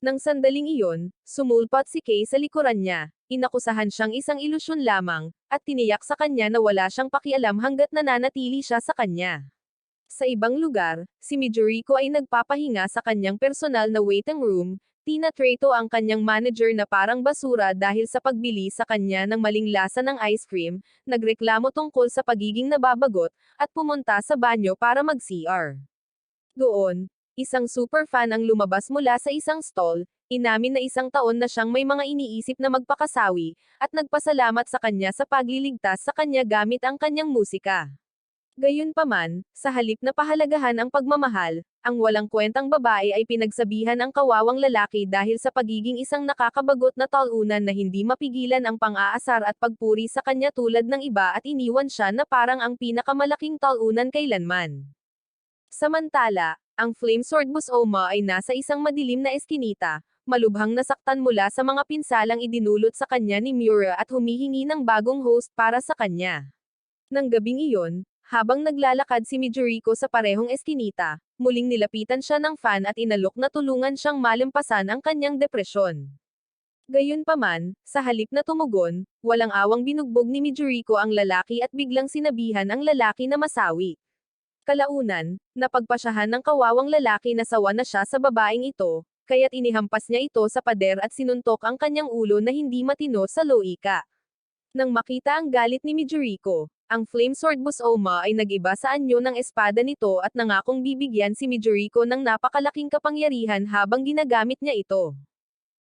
Nang sandaling iyon, sumulpat si Kay sa likuran niya, inakusahan siyang isang ilusyon lamang, at tiniyak sa kanya na wala siyang pakialam hanggat nananatili siya sa kanya. Sa ibang lugar, si Midoriko ay nagpapahinga sa kanyang personal na waiting room, tinatrato ang kanyang manager na parang basura dahil sa pagbili sa kanya ng maling lasa ng ice cream, nagreklamo tungkol sa pagiging nababagot, at pumunta sa banyo para mag-CR. Doon, isang superfan ang lumabas mula sa isang stall, inamin na isang taon na siyang may mga iniisip na magpakasawi, at nagpasalamat sa kanya sa pagliligtas sa kanya gamit ang kanyang musika. Gayunpaman, sa halip na pahalagahan ang pagmamahal, ang walang kwentang babae ay pinagsabihan ang kawawang lalaki dahil sa pagiging isang nakakabagot na talunan na hindi mapigilan ang pang-aasar at pagpuri sa kanya tulad ng iba at iniwan siya na parang ang pinakamalaking talunan kailanman. Samantala, ang Flamesword Busoma ay nasa isang madilim na eskinita, malubhang nasaktan mula sa mga pinsalang idinulot sa kanya ni Miura at humihingi ng bagong host para sa kanya. Nang gabing iyon, habang naglalakad si Midoriko sa parehong eskinita, muling nilapitan siya ng fan at inalok na tulungan siyang malampasan ang kanyang depresyon. Gayunpaman, sa halip na tumugon, walang awang binugbog ni Midoriko ang lalaki at biglang sinabihan ang lalaki na masawi. Kalaunan, napagpasyahan ng kawawang lalaki na sawa na siya sa babaeng ito, kaya't inihampas niya ito sa pader at sinuntok ang kanyang ulo na hindi matino sa loika. Nang makita ang galit ni Midoriko, ang Flamesword Busoma ay nag-iba sa anyo ng espada nito at nangakong bibigyan si Midoriko ng napakalaking kapangyarihan habang ginagamit niya ito.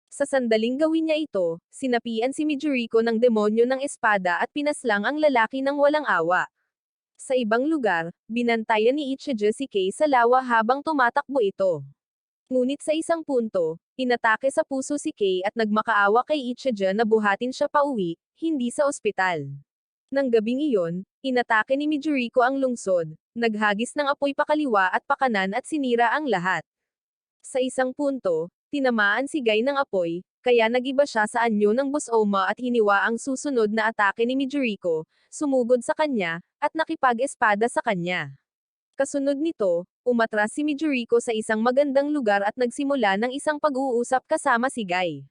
Sa sandaling gawin niya ito, sinapian si Midoriko ng demonyo ng espada at pinaslang ang lalaki ng walang awa. Sa ibang lugar, binantayan ni Ichija si Kay sa lawa habang tumatakbo ito. Ngunit sa isang punto, inatake sa puso si Kay at nagmakaawa kay Ichija na buhatin siya pauwi, hindi sa ospital. Nang gabing iyon, inatake ni Mijuriko ang lungsod, naghagis ng apoy pakaliwa at pakanan at sinira ang lahat. Sa isang punto, tinamaan si Guy ng apoy, kaya nagiba siya sa anyo ng Busoma at hiniwa ang susunod na atake ni Mijuriko, sumugod sa kanya, at nakipag-espada sa kanya. Kasunod nito, umatras si Mijuriko sa isang magandang lugar at nagsimula ng isang pag-uusap kasama si Guy.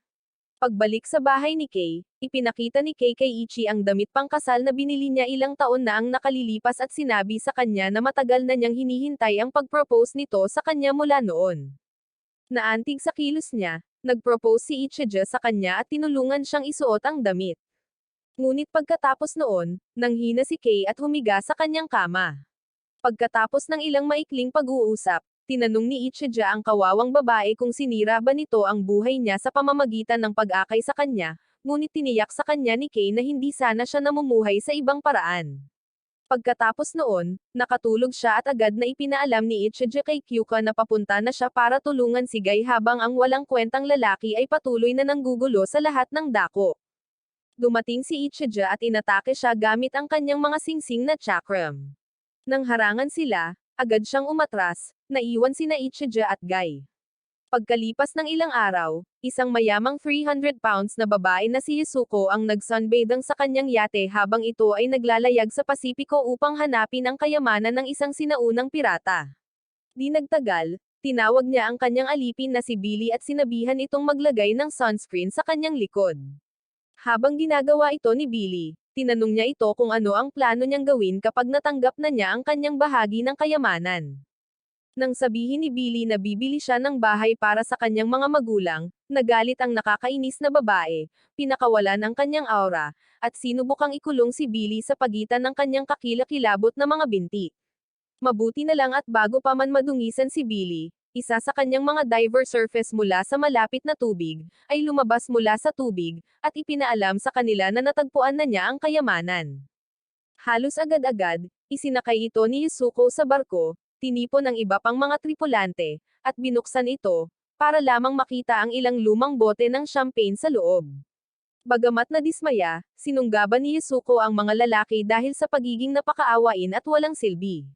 Pagbalik sa bahay ni Kay, ipinakita ni Kay kay Ichi ang damit pangkasal na binili niya ilang taon na ang nakalilipas at sinabi sa kanya na matagal na niyang hinihintay ang pag-propose nito sa kanya mula noon. Naantig sa kilos niya, nag-propose si Ichija sa kanya at tinulungan siyang isuot ang damit. Ngunit pagkatapos noon, nanghina si Kay at humiga sa kanyang kama. Pagkatapos ng ilang maikling pag-uusap, tinanong ni Ichija ang kawawang babae kung sinira ba nito ang buhay niya sa pamamagitan ng pag-akay sa kanya, ngunit tiniyak sa kanya ni Kay na hindi sana siya namumuhay sa ibang paraan. Pagkatapos noon, nakatulog siya at agad na ipinaalam ni Ichija kay Kyuka na papunta na siya para tulungan si Guy habang ang walang kwentang lalaki ay patuloy na nanggugulo sa lahat ng dako. Dumating si Ichija at inatake siya gamit ang kanyang mga singsing na chakram. Nang harangan sila, agad siyang umatras, naiwan sina Ichija at Guy. Pagkalipas ng ilang araw, isang mayamang 300 pounds na babae na si Yusuko ang nag-sunbathing sa kanyang yate habang ito ay naglalayag sa Pasipiko upang hanapin ang kayamanan ng isang sinaunang pirata. Di nagtagal, tinawag niya ang kanyang alipin na si Billy at sinabihan itong maglagay ng sunscreen sa kanyang likod. Habang ginagawa ito ni Billy, tinanong niya ito kung ano ang plano niyang gawin kapag natanggap na niya ang kanyang bahagi ng kayamanan. Nang sabihin ni Billy na bibili siya ng bahay para sa kanyang mga magulang, nagalit ang nakakainis na babae, pinakawalan ang kanyang aura, at sinubukang ikulong si Billy sa pagitan ng kanyang kakilakilabot na mga binti. Mabuti na lang at bago pa man madungisan si Billy, isa sa kanyang mga diver surface mula sa malapit na tubig, ay lumabas mula sa tubig, at ipinaalam sa kanila na natagpuan na niya ang kayamanan. Halos agad-agad, isinakay ito ni Yusuko sa barko, tinipon ang iba pang mga tripulante, at binuksan ito, para lamang makita ang ilang lumang bote ng champagne sa loob. Bagamat nadismaya, sinunggaban ni Yusuko ang mga lalaki dahil sa pagiging napakaawain at walang silbi.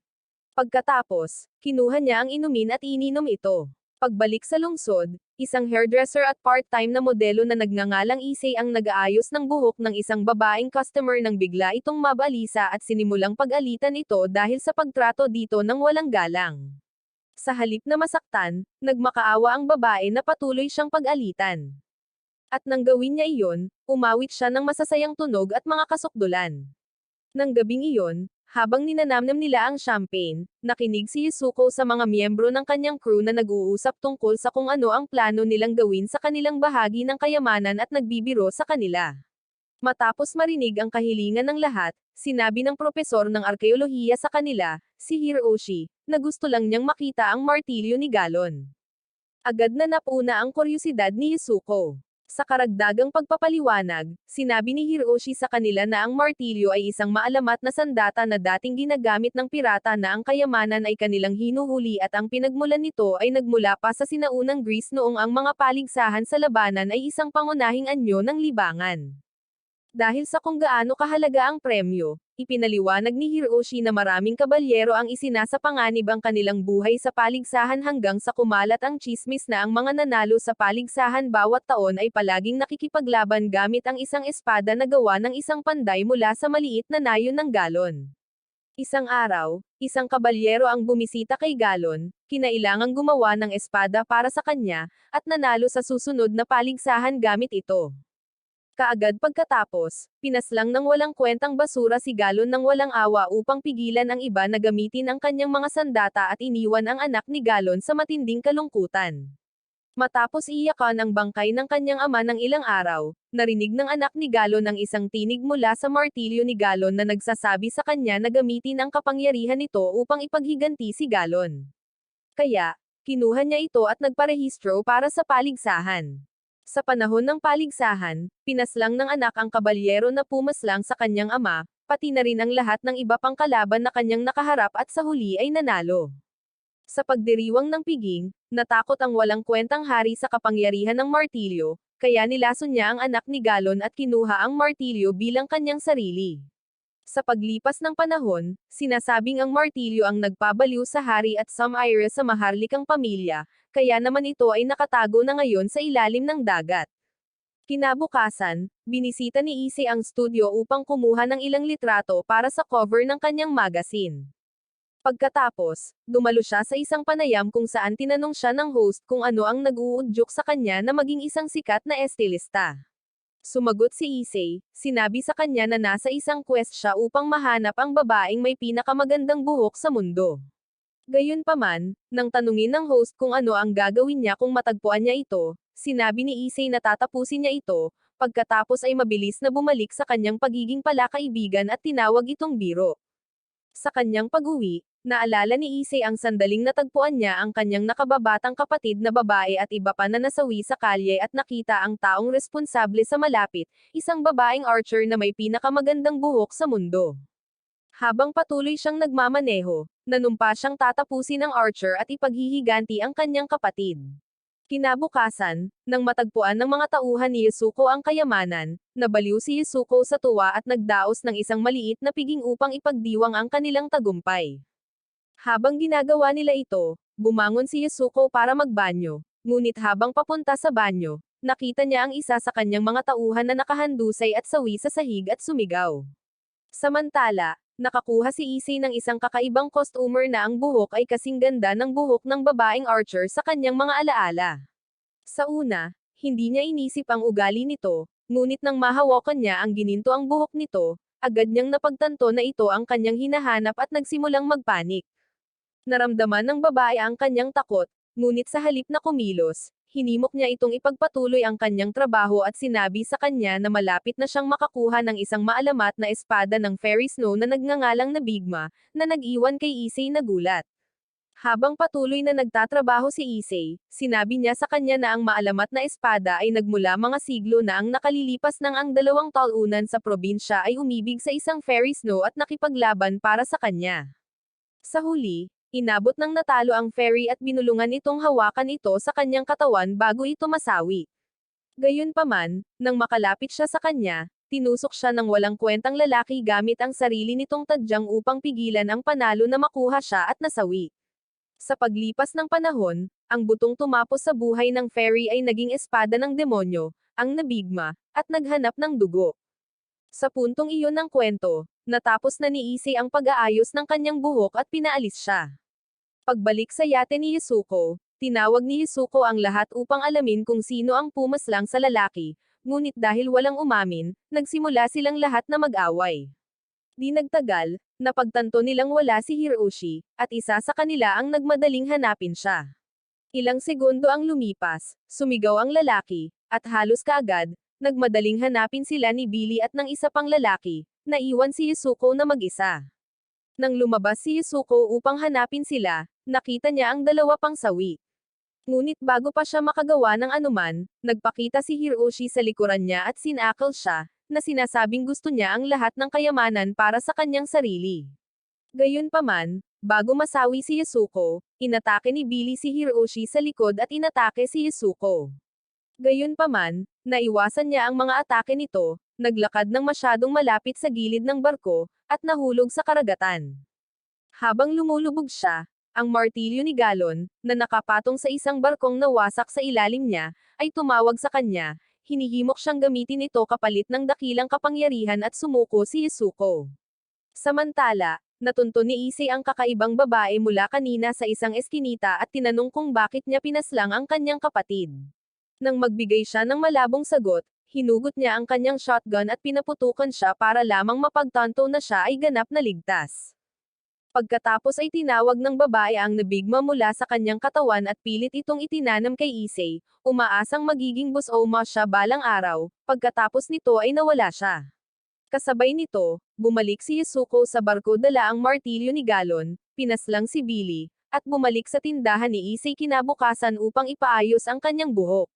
Pagkatapos, kinuha niya ang inumin at ininom ito. Pagbalik sa lungsod, isang hairdresser at part-time na modelo na nagngangalang Issei ang nag-aayos ng buhok ng isang babaeng customer nang bigla itong mabalisa at sinimulang pag-alitan ito dahil sa pagtrato dito ng walang galang. Sa halip na masaktan, nagmakaawa ang babae na patuloy siyang pag-alitan. At nang gawin niya iyon, umawit siya ng masasayang tunog at mga kasukdulan. Nang gabing iyon, habang ninanamnam nila ang champagne, nakinig si Yusuko sa mga miyembro ng kanyang crew na nag-uusap tungkol sa kung ano ang plano nilang gawin sa kanilang bahagi ng kayamanan at nagbibiro sa kanila. Matapos marinig ang kahilingan ng lahat, sinabi ng propesor ng arkeolohiya sa kanila, si Hiroshi, na gusto lang niyang makita ang martilyo ni Galon. Agad na napuna ang kuryusidad ni Yusuko. Sa karagdagang pagpapaliwanag, sinabi ni Hiroshi sa kanila na ang martilyo ay isang maalamat na sandata na dating ginagamit ng pirata na ang kayamanan ay kanilang hinuhuli at ang pinagmulan nito ay nagmula pa sa sinaunang Greece noong ang mga paligsahan sa labanan ay isang pangunahing anyo ng libangan. Dahil sa kung gaano kahalaga ang premyo, ipinaliwanag ni Hiroshi na maraming kabalyero ang isinasapanganib ang kanilang buhay sa paligsahan hanggang sa kumalat ang tsismis na ang mga nanalo sa paligsahan bawat taon ay palaging nakikipaglaban gamit ang isang espada na gawa ng isang panday mula sa maliit na nayon ng galon. Isang araw, isang kabalyero ang bumisita kay Galon, kinailangang gumawa ng espada para sa kanya, at nanalo sa susunod na paligsahan gamit ito. Kaagad pagkatapos, pinaslang ng walang kwentang basura si Galon ng walang awa upang pigilan ang iba na gamitin ang kanyang mga sandata at iniwan ang anak ni Galon sa matinding kalungkutan. Matapos iyakan ang bangkay ng kanyang ama ng ilang araw, narinig ng anak ni Galon ang isang tinig mula sa martilyo ni Galon na nagsasabi sa kanya na gamitin ang kapangyarihan nito upang ipaghiganti si Galon. Kaya, kinuha niya ito at nagparehistro para sa paligsahan. Sa panahon ng paligsahan, pinaslang ng anak ang kabalyero na pumaslang sa kanyang ama, pati na rin ang lahat ng iba pang kalaban na kanyang nakaharap at sa huli ay nanalo. Sa pagdiriwang ng piging, natakot ang walang kwentang hari sa kapangyarihan ng martilyo, kaya nilason niya ang anak ni Galon at kinuha ang martilyo bilang kanyang sarili. Sa paglipas ng panahon, sinasabing ang martilyo ang nagpabaliw sa hari at Samaire sa maharlikang pamilya, kaya naman ito ay nakatago na ngayon sa ilalim ng dagat. Kinabukasan, binisita ni Issei ang studio upang kumuha ng ilang litrato para sa cover ng kanyang magazine. Pagkatapos, dumalo siya sa isang panayam kung saan tinanong siya ng host kung ano ang nag-uudyok sa kanya na maging isang sikat na estilista. Sumagot si Issei, sinabi sa kanya na nasa isang quest siya upang mahanap ang babaeng may pinakamagandang buhok sa mundo. Gayunpaman, nang tanungin ng host kung ano ang gagawin niya kung matagpuan niya ito, sinabi ni Issei na tatapusin niya ito, pagkatapos ay mabilis na bumalik sa kanyang pagiging palakaibigan at tinawag itong biro. Sa kanyang pag-uwi, naalala ni Issei ang sandaling natagpuan niya ang kanyang nakababatang kapatid na babae at iba pa na nasawi sa kalye at nakita ang taong responsable sa malapit, isang babaeng archer na may pinakamagandang buhok sa mundo. Habang patuloy siyang nagmamaneho, nanumpa siyang tatapusin ang archer at ipaghihiganti ang kanyang kapatid. Kinabukasan, nang matagpuan ng mga tauhan ni Yasuko ang kayamanan, nabaliw si Yasuko sa tuwa at nagdaos ng isang maliit na piging upang ipagdiwang ang kanilang tagumpay. Habang ginagawa nila ito, bumangon si Yasuko para magbanyo, ngunit habang papunta sa banyo, nakita niya ang isa sa kanyang mga tauhan na nakahandusay at sawi sa sahig at sumigaw. Samantala, nakakuha si Issei ng isang kakaibang costumer na ang buhok ay kasing ganda ng buhok ng babaeng archer sa kanyang mga alaala. Sa una, hindi niya inisip ang ugali nito, ngunit nang mahawakan niya ang gininto ang buhok nito, agad niyang napagtanto na ito ang kanyang hinahanap at nagsimulang magpanik. Naramdaman ng babae ang kanyang takot, ngunit sa halip na kumilos, hinimok niya itong ipagpatuloy ang kanyang trabaho at sinabi sa kanya na malapit na siyang makakuha ng isang maalamat na espada ng Fairy Snow na nagngangalang na Bigma, na nag-iwan kay Issei na gulat. Habang patuloy na nagtatrabaho si Issei, sinabi niya sa kanya na ang maalamat na espada ay nagmula mga siglo na ang nakalilipas ng ang dalawang talunan sa probinsya ay umibig sa isang Fairy Snow at nakipaglaban para sa kanya. Sa huli, inabot ng natalo ang fairy at binulungan itong hawakan ito sa kanyang katawan bago ito masawi. Gayunpaman, nang makalapit siya sa kanya, tinusok siya ng walang kwentang lalaki gamit ang sarili nitong tadyang upang pigilan ang panalo na makuha siya at nasawi. Sa paglipas ng panahon, ang butong tumapos sa buhay ng fairy ay naging espada ng demonyo, ang nabigma, at naghanap ng dugo. Sa puntong iyon ng kwento, natapos na ni Issei ang pag-aayos ng kanyang buhok at pinaalis siya. Pagbalik sa yate ni Yasuko, tinawag ni Yasuko ang lahat upang alamin kung sino ang pumaslang sa lalaki, ngunit dahil walang umamin, nagsimula silang lahat na mag-away. Di nagtagal, napagtanto nilang wala si Hiroshi, at isa sa kanila ang nagmadaling hanapin siya. Ilang segundo ang lumipas, sumigaw ang lalaki, at halos kaagad, nagmadaling hanapin sila ni Billy at ng isa pang lalaki, naiwan si Yasuko na mag-isa. Nang lumabas si Yasuko upang hanapin sila, nakita niya ang dalawa pang sawi. Ngunit bago pa siya makagawa ng anuman, nagpakita si Hiroshi sa likuran niya at sinakal siya, na sinasabing gusto niya ang lahat ng kayamanan para sa kanyang sarili. Gayunpaman, bago masawi si Yasuko, inatake ni Billy si Hiroshi sa likod at inatake si Yasuko. Gayunpaman, naiwasan niya ang mga atake nito, naglakad ng masyadong malapit sa gilid ng barko, at nahulog sa karagatan. Habang lumulubog siya, ang martilyo ni Galon, na nakapatong sa isang barkong nawasak sa ilalim niya, ay tumawag sa kanya, hinihimok siyang gamitin ito kapalit ng dakilang kapangyarihan at sumuko si Yasuko. Samantala, natunto ni Issei ang kakaibang babae mula kanina sa isang eskinita at tinanong kung bakit niya pinaslang ang kanyang kapatid. Nang magbigay siya ng malabong sagot, hinugot niya ang kanyang shotgun at pinaputukan siya para lamang mapagtanto na siya ay ganap na ligtas. Pagkatapos ay tinawag ng babae ang nabigma mula sa kanyang katawan at pilit itong itinanam kay Issei, umaasang magiging busoma siya balang araw, pagkatapos nito ay nawala siya. Kasabay nito, bumalik si Yasuko sa barko dala ang martilyo ni Galon, pinaslang si Billy, at bumalik sa tindahan ni Issei kinabukasan upang ipaayos ang kanyang buhok.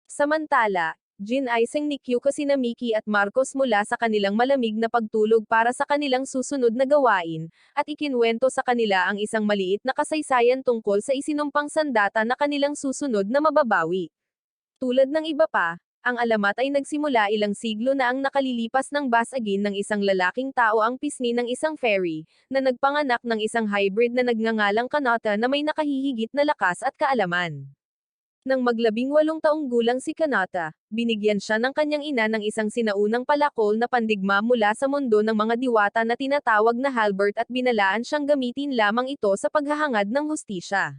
Samantala, Ginaising ni Kyuko sina Miki at Marcos mula sa kanilang malamig na pagtulog para sa kanilang susunod na gawain, at ikinwento sa kanila ang isang maliit na kasaysayan tungkol sa isinumpang sandata na kanilang susunod na mababawi. Tulad ng iba pa, ang alamat ay nagsimula ilang siglo na ang nakalilipas ng basagin ng isang lalaking tao ang pisngi ng isang fairy, na nagpanganak ng isang hybrid na nagngangalang Kanata na may nakahihigit na lakas at kaalaman. Nang mag-18 taong gulang si Kanata, binigyan siya ng kanyang ina ng isang sinaunang palakol na pandigma mula sa mundo ng mga diwata na tinatawag na Halbert at binalaan siyang gamitin lamang ito sa paghahangad ng hustisya.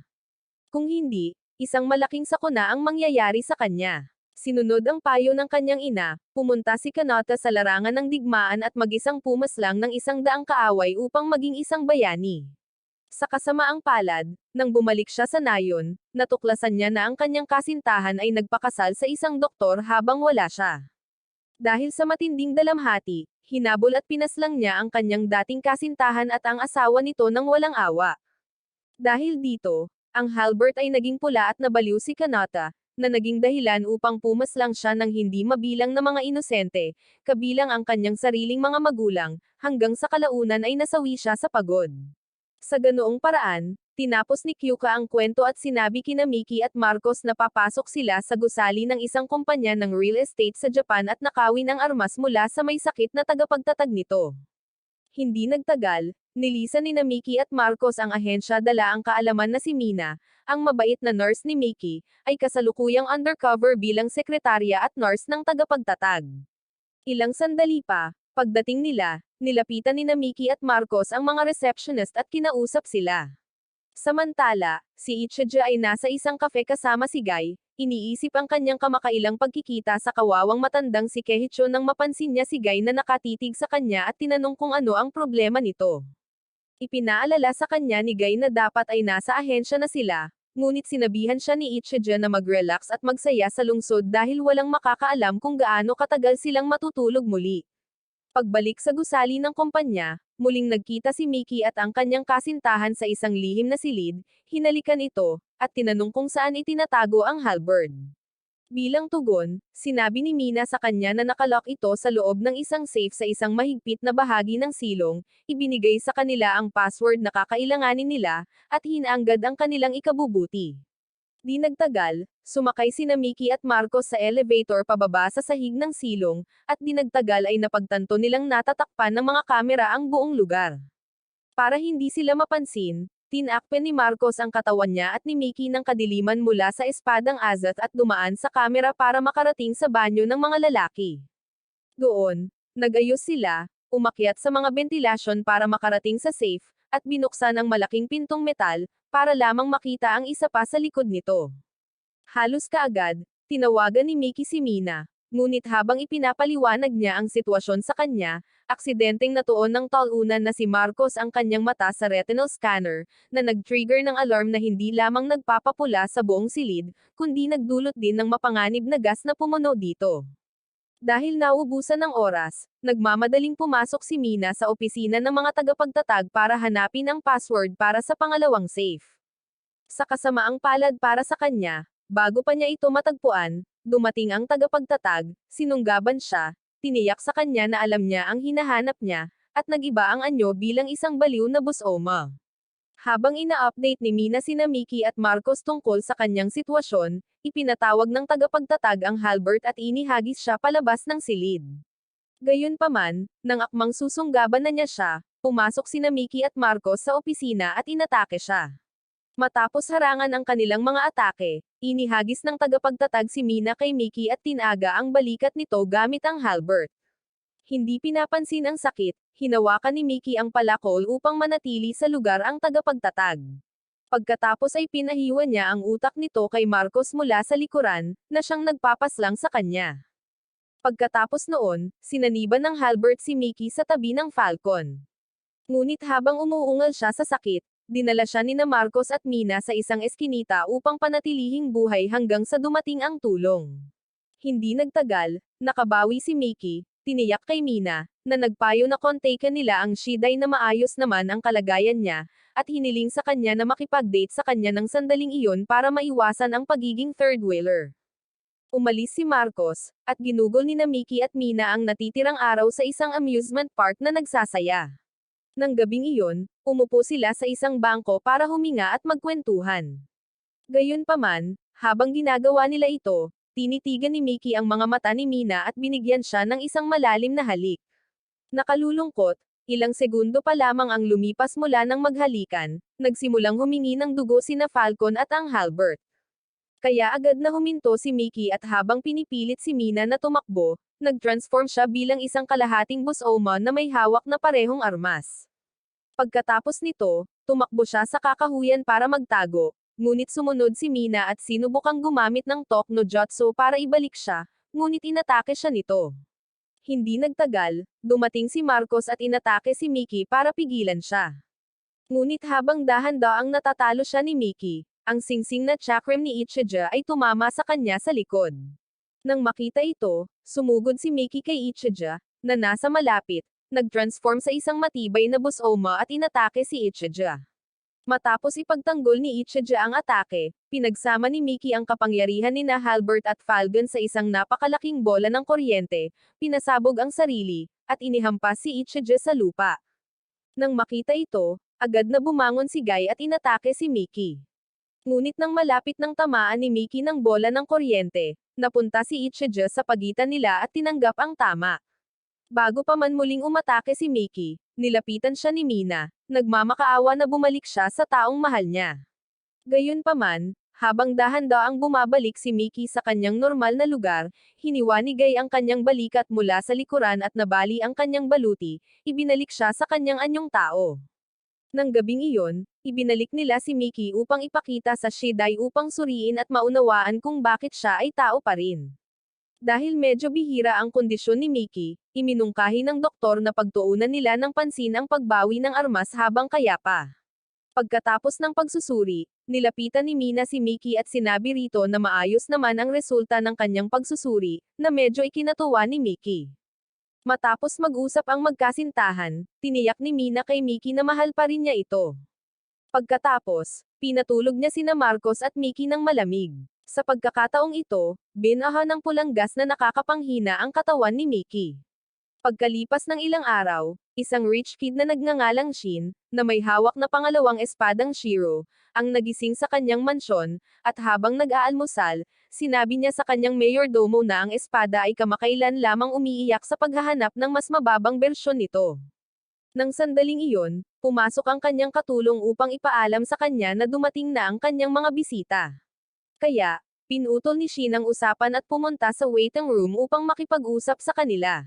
Kung hindi, isang malaking sakuna ang mangyayari sa kanya. Sinunod ang payo ng kanyang ina, pumunta si Kanata sa larangan ng digmaan at mag-isang pumaslang ng 100 kaaway upang maging isang bayani. Sa kasamaang palad, nang bumalik siya sa nayon, natuklasan niya na ang kanyang kasintahan ay nagpakasal sa isang doktor habang wala siya. Dahil sa matinding dalamhati, hinabol at pinaslang niya ang kanyang dating kasintahan at ang asawa nito ng walang awa. Dahil dito, ang Halbert ay naging pula at nabaliw si Kanata, na naging dahilan upang pumaslang siya ng hindi mabilang na mga inosente, kabilang ang kanyang sariling mga magulang, hanggang sa kalaunan ay nasawi siya sa pagod. Sa ganoong paraan, tinapos ni Kyuka ang kwento at sinabi kina Miki at Marcos na papasok sila sa gusali ng isang kumpanya ng real estate sa Japan at nakawin ang armas mula sa may sakit na tagapagtatag nito. Hindi nagtagal, nilisan ni Miki at Marcos ang ahensya dala ang kaalaman na si Mina, ang mabait na nurse ni Miki, ay kasalukuyang undercover bilang sekretarya at nurse ng tagapagtatag. Ilang sandali pa, pagdating nila, nilapitan ni Miki at Marcos ang mga receptionist at kinausap sila. Samantala, si Ichija ay nasa isang kafe kasama si Guy, iniisip ang kanyang kamakailang pagkikita sa kawawang matandang si Keiichi nang mapansin niya si Guy na nakatitig sa kanya at tinanong kung ano ang problema nito. Ipinaalala sa kanya ni Guy na dapat ay nasa ahensya na sila, ngunit sinabihan siya ni Ichija na mag-relax at magsaya sa lungsod dahil walang makakaalam kung gaano katagal silang matutulog muli. Pagbalik sa gusali ng kumpanya, muling nagkita si Miki at ang kanyang kasintahan sa isang lihim na silid, hinalikan ito, at tinanong kung saan itinatago ang halberd. Bilang tugon, sinabi ni Mina sa kanya na nakalock ito sa loob ng isang safe sa isang mahigpit na bahagi ng silong, ibinigay sa kanila ang password na kakailanganin nila, at hinaanggad ang kanilang ikabubuti. Di nagtagal, sumakay sina Miki at Marcos sa elevator pababa sa sahig ng silong, at di nagtagal ay napagtanto nilang natatakpan ng mga kamera ang buong lugar. Para hindi sila mapansin, tinakpan ni Marcos ang katawan niya at ni Miki ng kadiliman mula sa espadang azat at dumaan sa kamera para makarating sa banyo ng mga lalaki. Doon, nagayos sila, umakyat sa mga bentilasyon para makarating sa safe, at binuksan ang malaking pintong metal, para lamang makita ang isa pa sa likod nito. Halos kaagad, tinawagan ni Miki si Mina, ngunit habang ipinapaliwanag niya ang sitwasyon sa kanya, aksidenteng natuon ng talunan na si Marcos ang kanyang mata sa retinal scanner, na nag-trigger ng alarm na hindi lamang nagpapapula sa buong silid, kundi nagdulot din ng mapanganib na gas na pumuno dito. Dahil nauubusan ng oras, nagmamadaling pumasok si Mina sa opisina ng mga tagapagtatag para hanapin ang password para sa pangalawang safe. Sa kasamaang palad para sa kanya, bago pa niya ito matagpuan, dumating ang tagapagtatag, sinunggaban siya, tiniyak sa kanya na alam niya ang hinahanap niya, at nagiba ang anyo bilang isang baliw na busoma. Habang ina-update ni Mina sina Miki at Marcos tungkol sa kanyang sitwasyon, ipinatawag ng tagapagtatag ang halberd at inihagis siya palabas ng silid. Gayunpaman, nang akmang susunggaban na niya siya, pumasok sina Miki at Marcos sa opisina at inatake siya. Matapos harangan ang kanilang mga atake, inihagis ng tagapagtatag si Mina kay Miki at tinaga ang balikat nito gamit ang halberd. Hindi pinapansin ang sakit, hinawakan ni Miki ang palakol upang manatili sa lugar ang tagapagtatag. Pagkatapos ay pinahiwa niya ang utak nito kay Marcos mula sa likuran, na siyang nagpapaslang sa kanya. Pagkatapos noon, sinaniban ng halberd si Miki sa tabi ng Falcon. Ngunit habang umuungal siya sa sakit, dinala siya ni Marcos at Mina sa isang eskinita upang panatilihing buhay hanggang sa dumating ang tulong. Hindi nagtagal, nakabawi si Miki, tiniyak kay Mina, na nagpayo na kontakan nila ang Shidai na maayos naman ang kalagayan niya, at hiniling sa kanya na makipag-date sa kanya ng sandaling iyon para maiwasan ang pagiging third wheeler. Umalis si Marcos, at ginugol ni Miki at Mina ang natitirang araw sa isang amusement park na nagsasaya. Nang gabing iyon, umupo sila sa isang bangko para huminga at magkwentuhan. Gayunpaman, habang ginagawa nila ito, tinitigan ni Miki ang mga mata ni Mina at binigyan siya ng isang malalim na halik. Nakalulungkot, ilang segundo pa lamang ang lumipas mula ng maghalikan, nagsimulang humingi ng dugo sina Falcon at ang Halbert. Kaya agad na huminto si Miki at habang pinipilit si Mina na tumakbo, nag-transform siya bilang isang kalahating Busoma na may hawak na parehong armas. Pagkatapos nito, tumakbo siya sa kakahuyan para magtago, ngunit sumunod si Mina at sinubukang gumamit ng Tok no Jutsu para ibalik siya, ngunit inatake siya nito. Hindi nagtagal, dumating si Marcos at inatake si Miki para pigilan siya. Ngunit habang dahan-daang natatalo siya ni Miki, ang singsing na chakram ni Ichija ay tumama sa kanya sa likod. Nang makita ito, sumugod si Miki kay Ichija, na nasa malapit, nag-transform sa isang matibay na Busoma at inatake si Ichija. Matapos ipagtanggol ni Ichija ang atake, pinagsama ni Miki ang kapangyarihan ni Halbert at Falcon sa isang napakalaking bola ng kuryente, pinasabog ang sarili, at inihampas si Ichija sa lupa. Nang makita ito, agad na bumangon si Guy at inatake si Miki. Ngunit nang malapit ng tamaan ni Miki ng bola ng kuryente, napunta si Ichija sa pagitan nila at tinanggap ang tama. Bago pa man muling umatake si Miki, nilapitan siya ni Mina, nagmamakaawa na bumalik siya sa taong mahal niya. Gayunpaman, habang dahan-daang bumabalik si Miki sa kanyang normal na lugar, hiniwa ni Guy ang kanyang balikat mula sa likuran at nabali ang kanyang baluti, ibinalik siya sa kanyang anyong tao. Nang gabing iyon, ibinalik nila si Miki upang ipakita sa Shidai upang suriin at maunawaan kung bakit siya ay tao pa rin. Dahil medyo bihira ang kondisyon ni Miki, iminungkahi ng doktor na pagtuunan nila ng pansin ang pagbawi ng armas habang kaya pa. Pagkatapos ng pagsusuri, nilapitan ni Mina si Miki at sinabi rito na maayos naman ang resulta ng kanyang pagsusuri, na medyo ikinatuwa ni Miki. Matapos mag-usap ang magkasintahan, tiniyak ni Mina kay Miki na mahal pa rin niya ito. Pagkatapos, pinatulog niya sina Marcos at Miki ng malamig. Sa pagkakataong ito, binaha ng pulang gas na nakakapanghina ang katawan ni Miki. Pagkalipas ng ilang araw, isang rich kid na nagngangalang Shin, na may hawak na pangalawang espadang Shiro, ang nagising sa kanyang mansyon, at habang nag-aalmusal, sinabi niya sa kanyang mayordomo na ang espada ay kamakailan lamang umiiyak sa paghahanap ng mas mababang bersyon nito. Nang sandaling iyon, pumasok ang kanyang katulong upang ipaalam sa kanya na dumating na ang kanyang mga bisita. Kaya, pinutol ni Shin ang usapan at pumunta sa waiting room upang makipag-usap sa kanila.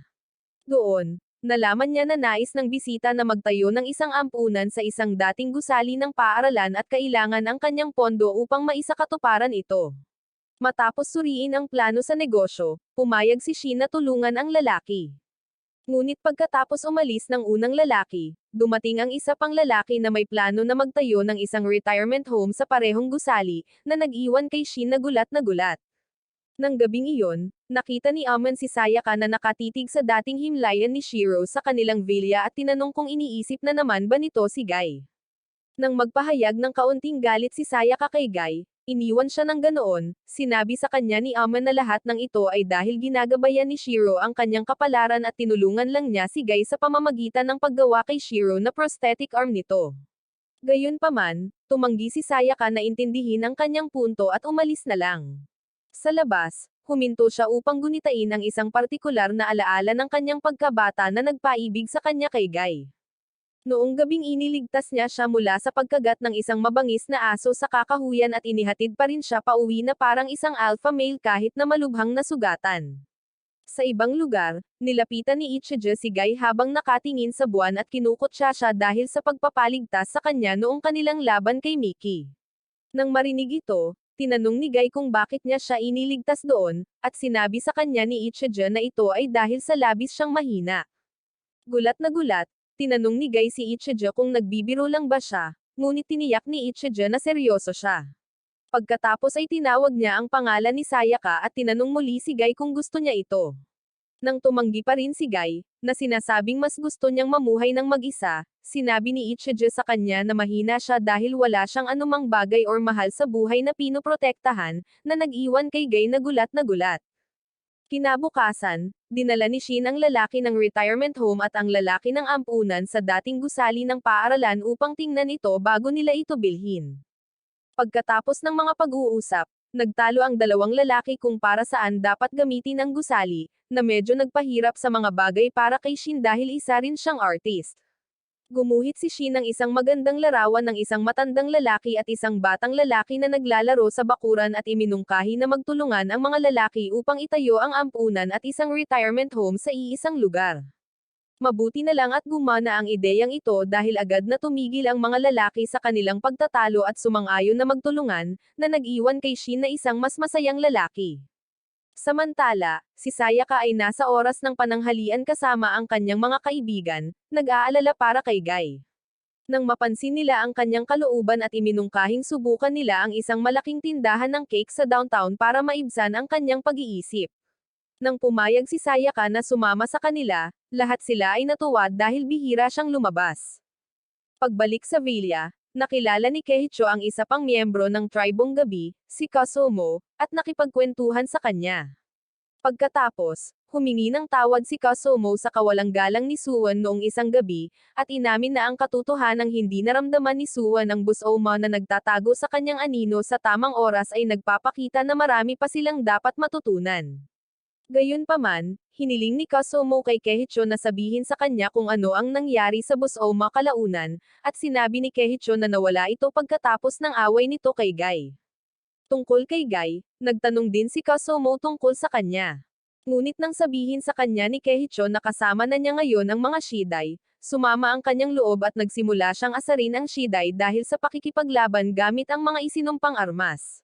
Doon, nalaman niya na nais ng bisita na magtayo ng isang ampunan sa isang dating gusali ng paaralan at kailangan ang kanyang pondo upang maisakatuparan ito. Matapos suriin ang plano sa negosyo, pumayag si Shin na tulungan ang lalaki. Ngunit pagkatapos umalis ng unang lalaki, dumating ang isa pang lalaki na may plano na magtayo ng isang retirement home sa parehong gusali, na nag-iwan kay Shin na gulat na gulat. Nang gabing iyon, nakita ni Amon si Sayaka na nakatitig sa dating himlayan ni Shiro sa kanilang villa at tinanong kung iniisip na naman ba nito si Guy. Nang magpahayag ng kaunting galit si Sayaka kay Guy, iniwan siya ng ganoon, sinabi sa kanya ni Amon na lahat ng ito ay dahil ginagabayan ni Shiro ang kanyang kapalaran at tinulungan lang niya si Guy sa pamamagitan ng paggawa kay Shiro na prosthetic arm nito. Gayunpaman, tumanggi si Sayaka na intindihin ang kanyang punto at umalis na lang. Sa labas, huminto siya upang gunitain ang isang partikular na alaala ng kanyang pagkabata na nagpaibig sa kanya kay Guy. Noong gabing iniligtas niya siya mula sa pagkagat ng isang mabangis na aso sa kakahuyan at inihatid pa rin siya pauwi na parang isang alpha male kahit na malubhang nasugatan. Sa ibang lugar, nilapitan ni Ichija si Guy habang nakatingin sa buwan at kinukutya siya dahil sa pagpapaligtas sa kanya noong kanilang laban kay Miki. Nang marinig ito, tinanong ni Guy kung bakit niya siya iniligtas doon, at sinabi sa kanya ni Ichija na ito ay dahil sa labis siyang mahina. Gulat na gulat, tinanong ni Guy si Ichija kung nagbibiro lang ba siya, ngunit tiniyak ni Ichija na seryoso siya. Pagkatapos ay tinawag niya ang pangalan ni Sayaka at tinanong muli si Guy kung gusto niya ito. Nang tumanggi pa rin si Guy, na sinasabing mas gusto niyang mamuhay ng mag-isa, sinabi ni Ichije sa kanya na mahina siya dahil wala siyang anumang bagay or mahal sa buhay na pinoprotektahan, na nag-iwan kay Guy na gulat na gulat. Kinabukasan, dinala ni Shin ang lalaki ng retirement home at ang lalaki ng ampunan sa dating gusali ng paaralan upang tingnan ito bago nila ito bilhin. Pagkatapos ng mga pag-uusap, nagtalo ang dalawang lalaki kung para saan dapat gamitin ang gusali, na medyo nagpahirap sa mga bagay para kay Shin dahil isa rin siyang artist. Gumuhit si Shin ng isang magandang larawan ng isang matandang lalaki at isang batang lalaki na naglalaro sa bakuran at iminungkahi na magtulungan ang mga lalaki upang itayo ang ampunan at isang retirement home sa iisang lugar. Mabuti na lang at gumana ang ideyang ito dahil agad na tumigil ang mga lalaki sa kanilang pagtatalo at sumang-ayon na magtulungan, na nag-iwan kay Shin na isang mas masayang lalaki. Samantala, si Sayaka ay nasa oras ng pananghalian kasama ang kanyang mga kaibigan, nag-aalala para kay Guy. Nang mapansin nila ang kanyang kalooban at iminungkahing subukan nila ang isang malaking tindahan ng cake sa downtown para maibsan ang kanyang pag-iisip. Nang pumayag si Sayaka na sumama sa kanila, lahat sila ay natuwa dahil bihira siyang lumabas. Pagbalik sa villa, nakilala ni Keiichiro ang isa pang miyembro ng tribong gabi, si Kasumo, at nakipagkwentuhan sa kanya. Pagkatapos, humingi ng tawad si Kasumo sa kawalang galang ni Suwon noong isang gabi, at inamin na ang katotohanang hindi naramdaman ni Suwon ang Busoma na nagtatago sa kanyang anino sa tamang oras ay nagpapakita na marami pa silang dapat matutunan. Gayunpaman, hiniling ni Kasumo kay Keiichiro na sabihin sa kanya kung ano ang nangyari sa Busoma kalaunan, at sinabi ni Keiichiro na nawala ito pagkatapos ng away nito kay Guy. Tungkol kay Guy, nagtanong din si Kasumo tungkol sa kanya. Ngunit nang sabihin sa kanya ni Keiichiro na kasama na niya ngayon ang mga Shidai, sumama ang kanyang loob at nagsimula siyang asarin ang Shidai dahil sa pakikipaglaban gamit ang mga isinumpang armas.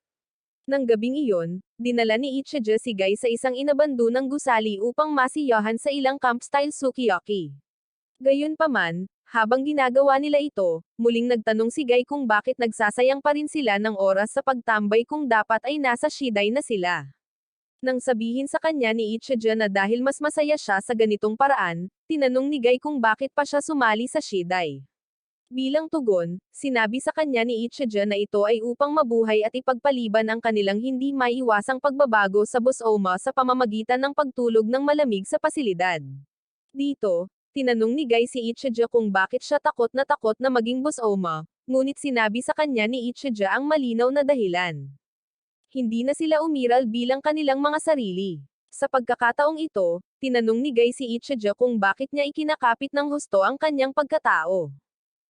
Nang gabing iyon, dinala ni Ichije si Guy sa isang inabandonang gusali upang masiyahan sa ilang camp-style sukiyaki. Gayunpaman, habang ginagawa nila ito, muling nagtanong si Guy kung bakit nagsasayang pa rin sila ng oras sa pagtambay kung dapat ay nasa Shidai na sila. Nang sabihin sa kanya ni Ichije na dahil mas masaya siya sa ganitong paraan, tinanong ni Guy kung bakit pa siya sumali sa Shidai. Bilang tugon, sinabi sa kanya ni Ichije na ito ay upang mabuhay at ipagpaliban ang kanilang hindi maiiwasang pagbabago sa Busoma sa pamamagitan ng pagtulog ng malamig sa pasilidad. Dito, tinanong ni Guy si Ichije kung bakit siya takot na maging Busoma, ngunit sinabi sa kanya ni Ichije ang malinaw na dahilan. Hindi na sila umiral bilang kanilang mga sarili. Sa pagkakataong ito, tinanong ni Guy si Ichije kung bakit niya ikinakapit ng husto ang kanyang pagkatao.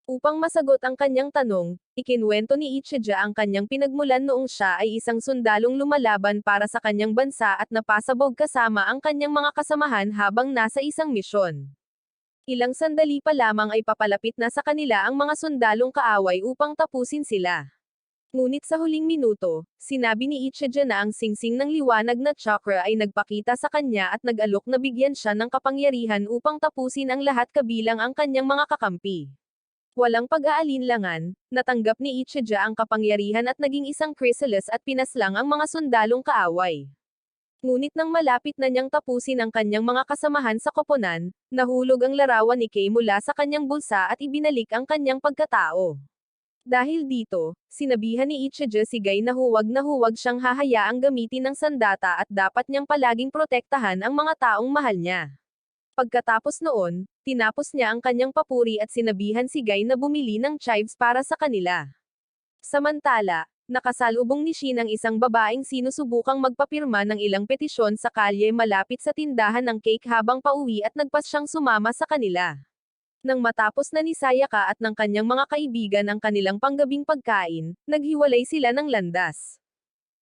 Upang masagot ang kanyang tanong, ikinwento ni Ichije ang kanyang pinagmulan noong siya ay isang sundalong lumalaban para sa kanyang bansa at napasabog kasama ang kanyang mga kasamahan habang nasa isang misyon. Ilang sandali pa lamang ay papalapit na sa kanila ang mga sundalong kaaway upang tapusin sila. Ngunit sa huling minuto, sinabi ni Ichije na ang singsing ng liwanag na chakra ay nagpakita sa kanya at nag-alok na bigyan siya ng kapangyarihan upang tapusin ang lahat kabilang ang kanyang mga kakampi. Walang pag-aalinlangan, natanggap ni Ichije ang kapangyarihan at naging isang chrysalis at pinaslang ang mga sundalong kaaway. Ngunit nang malapit na niyang tapusin ang kanyang mga kasamahan sa koponan, nahulog ang larawan ni Kei mula sa kanyang bulsa at ibinalik ang kanyang pagkatao. Dahil dito, sinabihan ni Ichije si Guy na huwag siyang hahayaang gamitin ng sandata at dapat niyang palaging protektahan ang mga taong mahal niya. Pagkatapos noon, tinapos niya ang kanyang papuri at sinabihan si Guy na bumili ng chives para sa kanila. Samantala, nakasalubong ni Shin ang isang babaeng sinusubukang magpapirma ng ilang petisyon sa kalye malapit sa tindahan ng cake habang pauwi at nagpas siyang sumama sa kanila. Nang matapos na ni Sayaka at ng kanyang mga kaibigan ang kanilang panggabing pagkain, naghiwalay sila ng landas.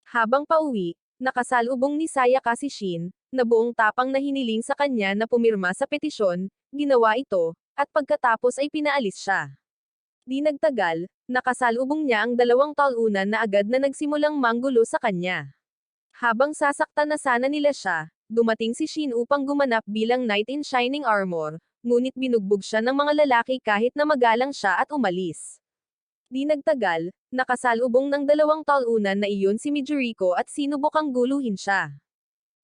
Habang pauwi, nakasalubong ni Sayaka si Shin, na buong tapang na hiniling sa kanya na pumirma sa petisyon, ginawa ito, at pagkatapos ay pinaalis siya. Di nagtagal, nakasalubong niya ang dalawang talunan na agad na nagsimulang manggulo sa kanya. Habang sasaktan na sana nila siya, dumating si Shin upang gumanap bilang knight in shining armor, ngunit binugbog siya ng mga lalaki kahit na magalang siya at umalis. Di nagtagal, nakasalubong ng dalawang talunan na iyon si Mijuriko at sinubukang guluhin siya.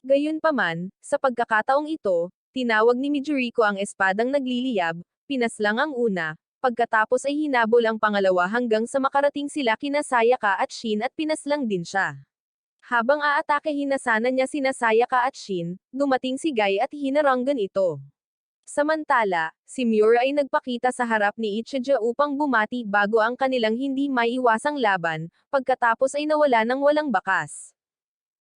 Gayunpaman, sa pagkakataong ito, tinawag ni Mijuriko ang espadang nagliliyab, pinaslang ang una, pagkatapos ay hinabol ang pangalawa hanggang sa makarating sila kina Sayaka at Shin at pinaslang din siya. Habang aatake hinasanan niya sina Sayaka at Shin, dumating si Guy at hinaranggan ito. Samantala, si Miura ay nagpakita sa harap ni Ichija upang bumati bago ang kanilang hindi maiiwasang laban, pagkatapos ay nawala ng walang bakas.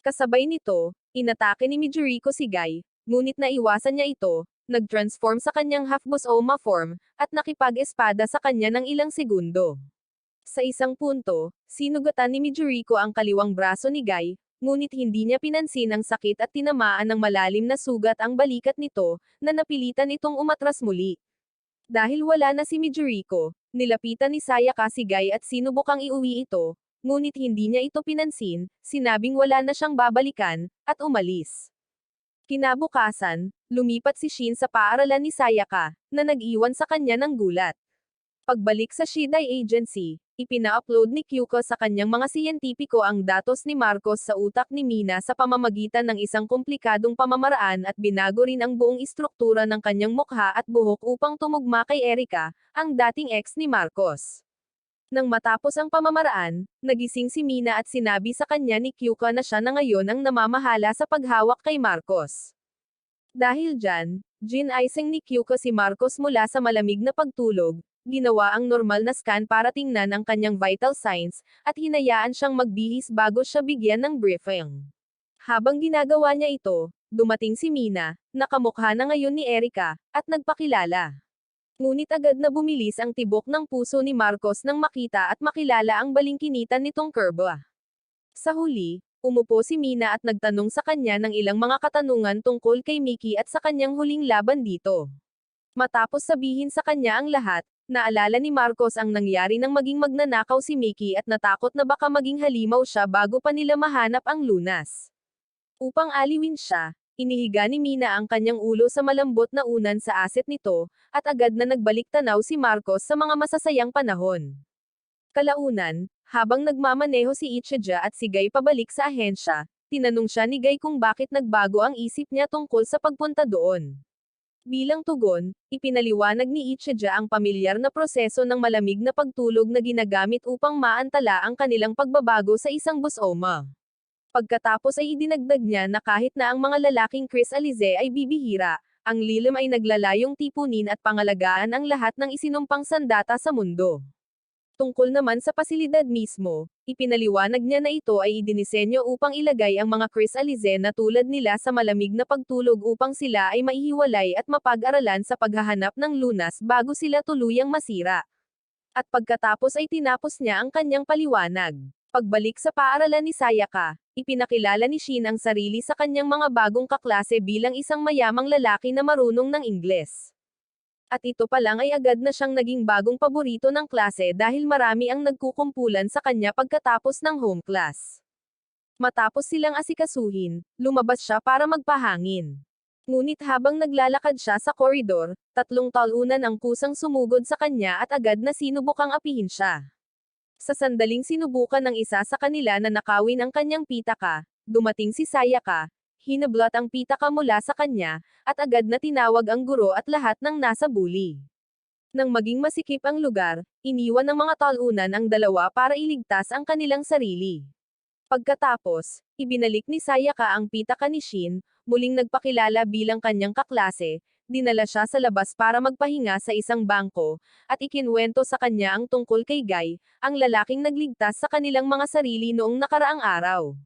Kasabay nito, inatake ni Mijuriko si Guy, ngunit naiwasan niya ito, nag-transform sa kanyang half-Busoma form, at nakipag-espada sa kanya ng ilang segundo. Sa isang punto, sinugatan ni Mijuriko ang kaliwang braso ni Guy, ngunit hindi niya pinansin ang sakit at tinamaan ng malalim na sugat ang balikat nito, na napilitan itong umatras muli. Dahil wala na si Mijuriko, nilapitan ni Sayaka si Guy at sinubukang iuwi ito, ngunit hindi niya ito pinansin, sinabing wala na siyang babalikan, at umalis. Kinabukasan, lumipat si Shin sa paaralan ni Sayaka, na nag-iwan sa kanya ng gulat. Pagbalik sa Shidai Agency, ipina-upload ni Kyuko sa kanyang mga siyentipiko ang datos ni Marcos sa utak ni Mina sa pamamagitan ng isang komplikadong pamamaraan at binago rin ang buong istruktura ng kanyang mukha at buhok upang tumugma kay Erika, ang dating ex ni Marcos. Nang matapos ang pamamaraan, nagising si Mina at sinabi sa kanya ni Kyuko na siya na ngayon ang namamahala sa paghawak kay Marcos. Dahil dyan, ginaising ni Kyuko si Marcos mula sa malamig na pagtulog, ginawa ang normal na scan para tingnan ang kanyang vital signs, at hinayaan siyang magbihis bago siya bigyan ng briefing. Habang ginagawa niya ito, dumating si Mina, nakamukha na ngayon ni Erika, at nagpakilala. Ngunit agad na bumilis ang tibok ng puso ni Marcos nang makita at makilala ang balingkinitan nitong Kerba. Sa huli, umupo si Mina at nagtanong sa kanya ng ilang mga katanungan tungkol kay Mickey at sa kanyang huling laban dito. Matapos sabihin sa kanya ang lahat, naalala ni Marcos ang nangyari nang maging magnanakaw si Mickey at natakot na baka maging halimaw siya bago pa nila mahanap ang lunas. Upang aliwin siya, inihiga ni Mina ang kanyang ulo sa malambot na unan sa aset nito, at agad na nagbalik tanaw si Marcos sa mga masasayang panahon. Kalaunan, habang nagmamaneho si Ichija at si Guy pabalik sa ahensya, tinanong siya ni Guy kung bakit nagbago ang isip niya tungkol sa pagpunta doon. Bilang tugon, ipinaliwanag ni Ichija ang pamilyar na proseso ng malamig na pagtulog na ginagamit upang maantala ang kanilang pagbabago sa isang busoma. Pagkatapos ay idinagdag niya na kahit na ang mga lalaking Chris Alize ay bibihira, ang lilim ay naglalayong tipunin at pangalagaan ang lahat ng isinumpang sandata sa mundo. Tungkol naman sa pasilidad mismo, ipinaliwanag niya na ito ay idinisenyo upang ilagay ang mga Chris Alize na tulad nila sa malamig na pagtulog upang sila ay maihiwalay at mapag-aralan sa paghahanap ng lunas bago sila tuluyang masira. At pagkatapos ay tinapos niya ang kanyang paliwanag. Pagbalik sa paaralan ni Sayaka, ipinakilala ni Shin ang sarili sa kanyang mga bagong kaklase bilang isang mayamang lalaki na marunong ng Ingles. At ito pa lang ay agad na siyang naging bagong paborito ng klase dahil marami ang nagkukumpulan sa kanya pagkatapos ng home class. Matapos silang asikasuhin, lumabas siya para magpahangin. Ngunit habang naglalakad siya sa koridor, tatlong talunan ang kusang sumugod sa kanya at agad na sinubukang apihin siya. Sa sandaling sinubukan ng isa sa kanila na nakawin ang kanyang pitaka, dumating si Sayaka, hinablot ang pitaka mula sa kanya, at agad na tinawag ang guro at lahat ng nasa bully. Nang maging masikip ang lugar, iniwan ng mga talunan ang dalawa para iligtas ang kanilang sarili. Pagkatapos, ibinalik ni Sayaka ang pitaka ni Shin, muling nagpakilala bilang kanyang kaklase, dinala siya sa labas para magpahinga sa isang bangko, at ikinwento sa kanya ang tungkol kay Guy, ang lalaking nagligtas sa kanilang mga sarili noong nakaraang araw.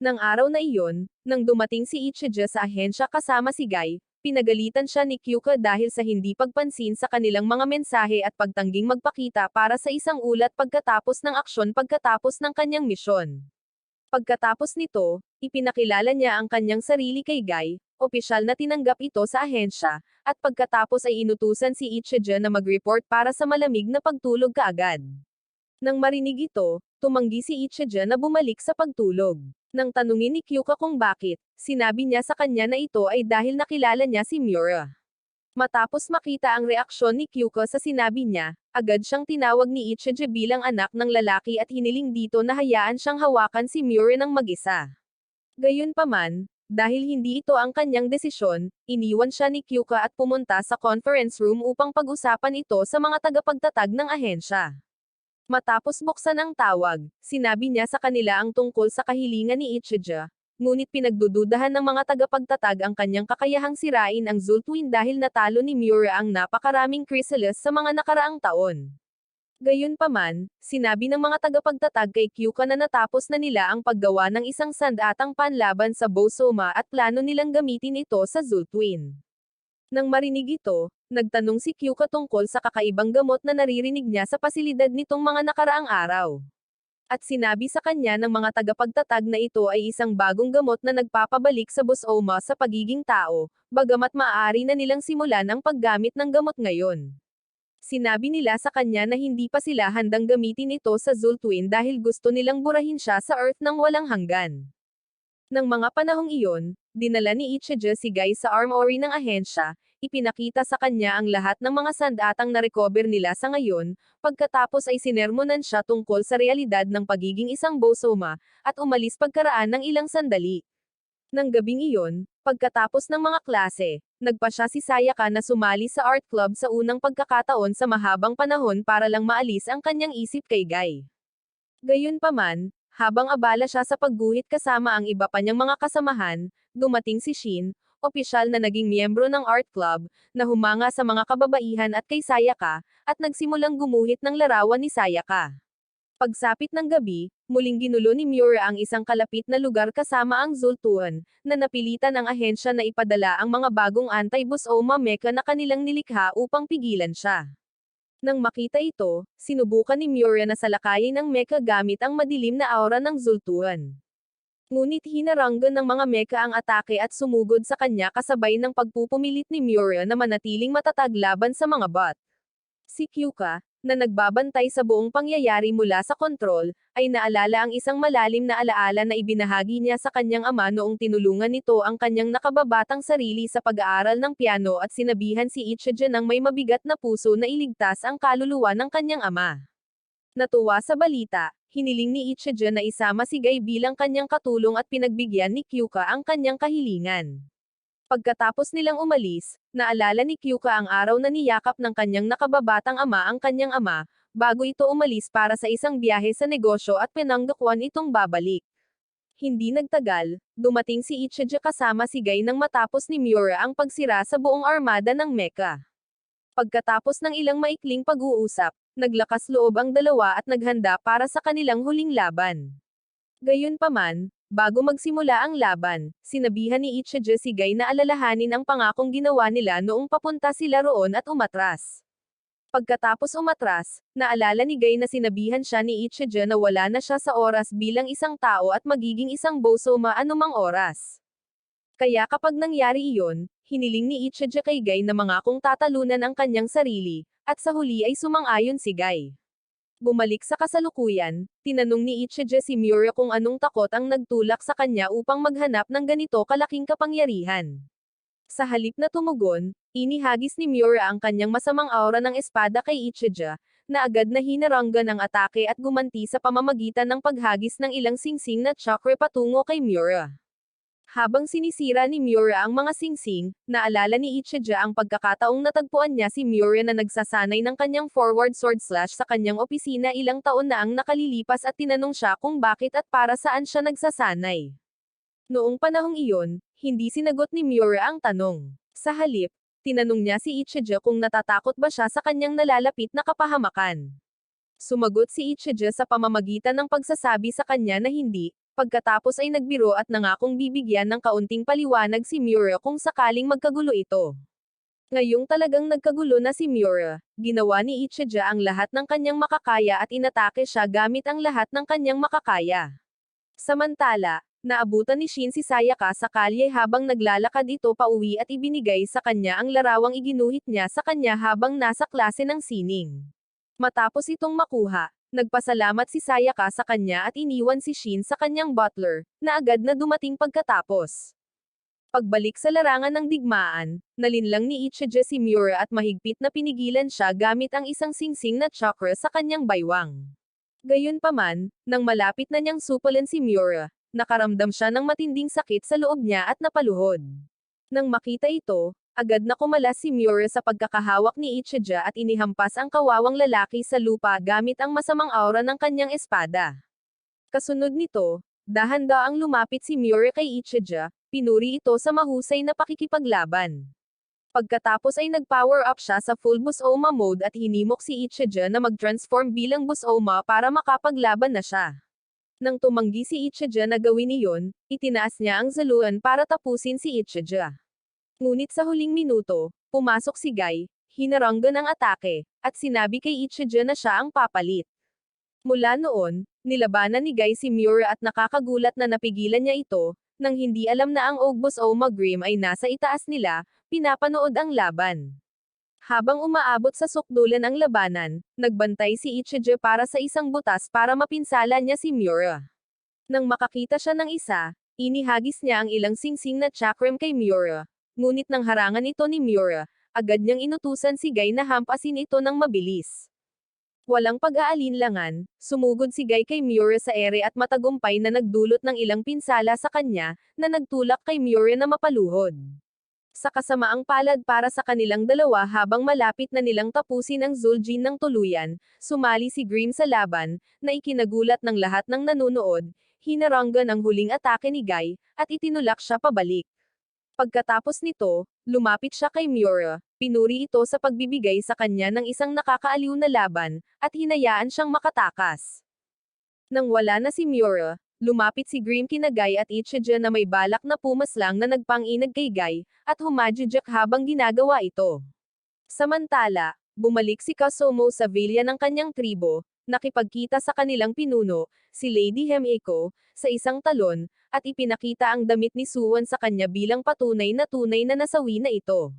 Nang araw na iyon, nang dumating si Ichija sa ahensya kasama si Guy, pinagalitan siya ni Kyuka dahil sa hindi pagpansin sa kanilang mga mensahe at pagtangging magpakita para sa isang ulat pagkatapos ng aksyon pagkatapos ng kanyang misyon. Pagkatapos nito, ipinakilala niya ang kanyang sarili kay Guy, opisyal na tinanggap ito sa ahensya, at pagkatapos ay inutusan si Ichija na mag-report para sa malamig na pagtulog kaagad. Nang marinig ito, tumanggi si Ichija na bumalik sa pagtulog. Nang tanungin ni Kyuka kung bakit, sinabi niya sa kanya na ito ay dahil nakilala niya si Miura. Matapos makita ang reaksyon ni Kyuka sa sinabi niya, agad siyang tinawag ni Ichija bilang anak ng lalaki at hiniling dito na hayaan siyang hawakan si Miura ng mag-isa. Gayunpaman, Dahil hindi ito ang kanyang desisyon, iniwan siya ni Kyuka at pumunta sa conference room upang pag-usapan ito sa mga tagapagtatag ng ahensya. Matapos buksan ang tawag, sinabi niya sa kanila ang tungkol sa kahilingan ni Ichija, ngunit pinagdududahan ng mga tagapagtatag ang kanyang kakayahang sirain ang Zultwin dahil natalo ni Miura ang napakaraming chrysalis sa mga nakaraang taon. Gayunpaman, sinabi ng mga tagapagtatag kay Kyuka na natapos na nila ang paggawa ng isang sandatang panlaban sa Bosoma at plano nilang gamitin ito sa Zultwin. Nang marinig ito, nagtanong si Kyuka tungkol sa kakaibang gamot na naririnig niya sa pasilidad nitong mga nakaraang araw. At sinabi sa kanya ng mga tagapagtatag na ito ay isang bagong gamot na nagpapabalik sa Bosoma sa pagiging tao, bagamat maaari na nilang simulan ang paggamit ng gamot ngayon. Sinabi nila sa kanya na hindi pa sila handang gamitin ito sa Zultwin dahil gusto nilang burahin siya sa Earth ng walang hanggan. Nang mga panahong iyon, dinala ni Ichija si Guy sa armory ng ahensya, ipinakita sa kanya ang lahat ng mga sandatang na-recover nila sa ngayon, pagkatapos ay sinermonan siya tungkol sa realidad ng pagiging isang Bosoma, at umalis pagkaraan ng ilang sandali. Nang gabing iyon, pagkatapos ng mga klase, nagpa siya si Sayaka na sumali sa art club sa unang pagkakataon sa mahabang panahon para lang maalis ang kanyang isip kay Guy. Gayunpaman, habang abala siya sa pagguhit kasama ang iba pa niyang mga kasamahan, dumating si Shin, opisyal na naging miyembro ng art club, na humanga sa mga kababaihan at kay Sayaka, at nagsimulang gumuhit ng larawan ni Sayaka. Pagsapit ng gabi, muling ginulo ni Miura ang isang kalapit na lugar kasama ang Zultuan, na napilitan ang ahensya na ipadala ang mga bagong anti-Bosoma mecha na kanilang nilikha upang pigilan siya. Nang makita ito, sinubukan ni Miura na salakayin ang mecha gamit ang madilim na aura ng Zultuan. Ngunit hinaranggan ng mga mecha ang atake at sumugod sa kanya kasabay ng pagpupumilit ni Miura na manatiling matatag laban sa mga bot. Si Kyuka, na nagbabantay sa buong pangyayari mula sa kontrol, ay naalala ang isang malalim na alaala na ibinahagi niya sa kanyang ama noong tinulungan nito ang kanyang nakababatang sarili sa pag-aaral ng piano at sinabihan si Ichija ng may mabigat na puso na iligtas ang kaluluwa ng kanyang ama. Natuwa sa balita, hiniling ni Ichija na isama si Guy bilang kanyang katulong at pinagbigyan ni Kyuka ang kanyang kahilingan. Pagkatapos nilang umalis, naalala ni Kyuka ang araw na niyakap ng kanyang nakababatang ama ang kanyang ama, bago ito umalis para sa isang biyahe sa negosyo at pinanggakwan itong babalik. Hindi nagtagal, dumating si Ichija kasama si Guy nang matapos ni Miura ang pagsira sa buong armada ng mecha. Pagkatapos ng ilang maikling pag-uusap, naglakas loob ang dalawa at naghanda para sa kanilang huling laban. Gayunpaman, bago magsimula ang laban, sinabihan ni Ichija si Guy na alalahanin ang pangakong ginawa nila noong papunta sila roon at umatras. Pagkatapos umatras, naalala ni Guy na sinabihan siya ni Ichija na wala na siya sa oras bilang isang tao at magiging isang Bosoma anumang oras. Kaya kapag nangyari iyon, hiniling ni Ichija kay Guy na mangakong tatalunan ang kanyang sarili, at sa huli ay sumang-ayon si Guy. Bumalik sa kasalukuyan, tinanong ni Ichija si Miura kung anong takot ang nagtulak sa kanya upang maghanap ng ganito kalaking kapangyarihan. Sa halip na tumugon, inihagis ni Miura ang kanyang masamang aura ng espada kay Ichija, na agad na hinaranggan ang atake at gumanti sa pamamagitan ng paghagis ng ilang singsing na chakra patungo kay Miura. Habang sinisira ni Miura ang mga singsing, naalala ni Ichija ang pagkakataong natagpuan niya si Miura na nagsasanay ng kanyang forward sword slash sa kanyang opisina ilang taon na ang nakalilipas at tinanong siya kung bakit at para saan siya nagsasanay. Noong panahong iyon, hindi sinagot ni Miura ang tanong. Sa halip, tinanong niya si Ichija kung natatakot ba siya sa kanyang nalalapit na kapahamakan. Sumagot si Ichija sa pamamagitan ng pagsasabi sa kanya na hindi. Pagkatapos ay nagbiro at nangakong bibigyan ng kaunting paliwanag si Miura kung sakaling magkagulo ito. Ngayong talagang nagkagulo na si Miura, ginawa ni Ichija ang lahat ng kanyang makakaya at inatake siya gamit ang lahat ng kanyang makakaya. Samantala, naabutan ni Shin si Sayaka sa kalye habang naglalakad ito pauwi at ibinigay sa kanya ang larawang iginuhit niya sa kanya habang nasa klase ng sining. Matapos itong makuha, nagpasalamat si Sayaka sa kanya at iniwan si Shin sa kanyang butler, na agad na dumating pagkatapos. Pagbalik sa larangan ng digmaan, nalinlang ni Ichija si Miura at mahigpit na pinigilan siya gamit ang isang singsing na chakra sa kanyang baywang. Gayunpaman, nang malapit na niyang supalan si Miura, nakaramdam siya ng matinding sakit sa loob niya at napaluhod. Nang makita ito, agad na kumalas si Miura sa pagkakahawak ni Ichijo at inihampas ang kawawang lalaki sa lupa gamit ang masamang aura ng kanyang espada. Kasunod nito, dahan-daang lumapit si Miura kay Ichijo, pinuri ito sa mahusay na pakikipaglaban. Pagkatapos ay nag-power up siya sa full Busoma mode at hinimok si Ichijo na mag-transform bilang Busoma para makapaglaban na siya. Nang tumanggi si Ichijo na gawin iyon, itinaas niya ang zaluan para tapusin si Ichijo. Ngunit sa huling minuto, pumasok si Guy, hinaranggan ang atake, at sinabi kay Ichijo na siya ang papalit. Mula noon, nilabanan ni Guy si Miura at nakakagulat na napigilan niya ito, nang hindi alam na ang Ogbos Oma Grim ay nasa itaas nila, pinapanood ang laban. Habang umaabot sa sukdulan ang labanan, nagbantay si Ichijo para sa isang butas para mapinsala niya si Miura. Nang makakita siya ng isa, inihagis niya ang ilang singsing na chakram kay Miura. Ngunit nang harangan ito ni Miura, agad niyang inutusan si Guy na hampasin ito ng mabilis. Walang pag-aalinlangan, sumugod si Guy kay Miura sa ere at matagumpay na nagdulot ng ilang pinsala sa kanya, na nagtulak kay Miura na mapaluhod. Sa kasamaang palad para sa kanilang dalawa habang malapit na nilang tapusin ang Zul'jin ng tuluyan, sumali si Grim sa laban, na ikinagulat ng lahat ng nanonood, hinaranggan ang huling atake ni Guy, at itinulak siya pabalik. Pagkatapos nito, lumapit siya kay Miura, pinuri ito sa pagbibigay sa kanya ng isang nakakaaliw na laban, at hinayaan siyang makatakas. Nang wala na si Miura, lumapit si Grim kina Guy at Ichijo na may balak na pumaslang na nagpanginag kay Guy, at humajijak habang ginagawa ito. Samantala, bumalik si Kasumo sa villa ng kanyang tribo, nakipagkita sa kanilang pinuno, si Lady Himeko, sa isang talon, at ipinakita ang damit ni Suwon sa kanya bilang patunay na nasawi na ito.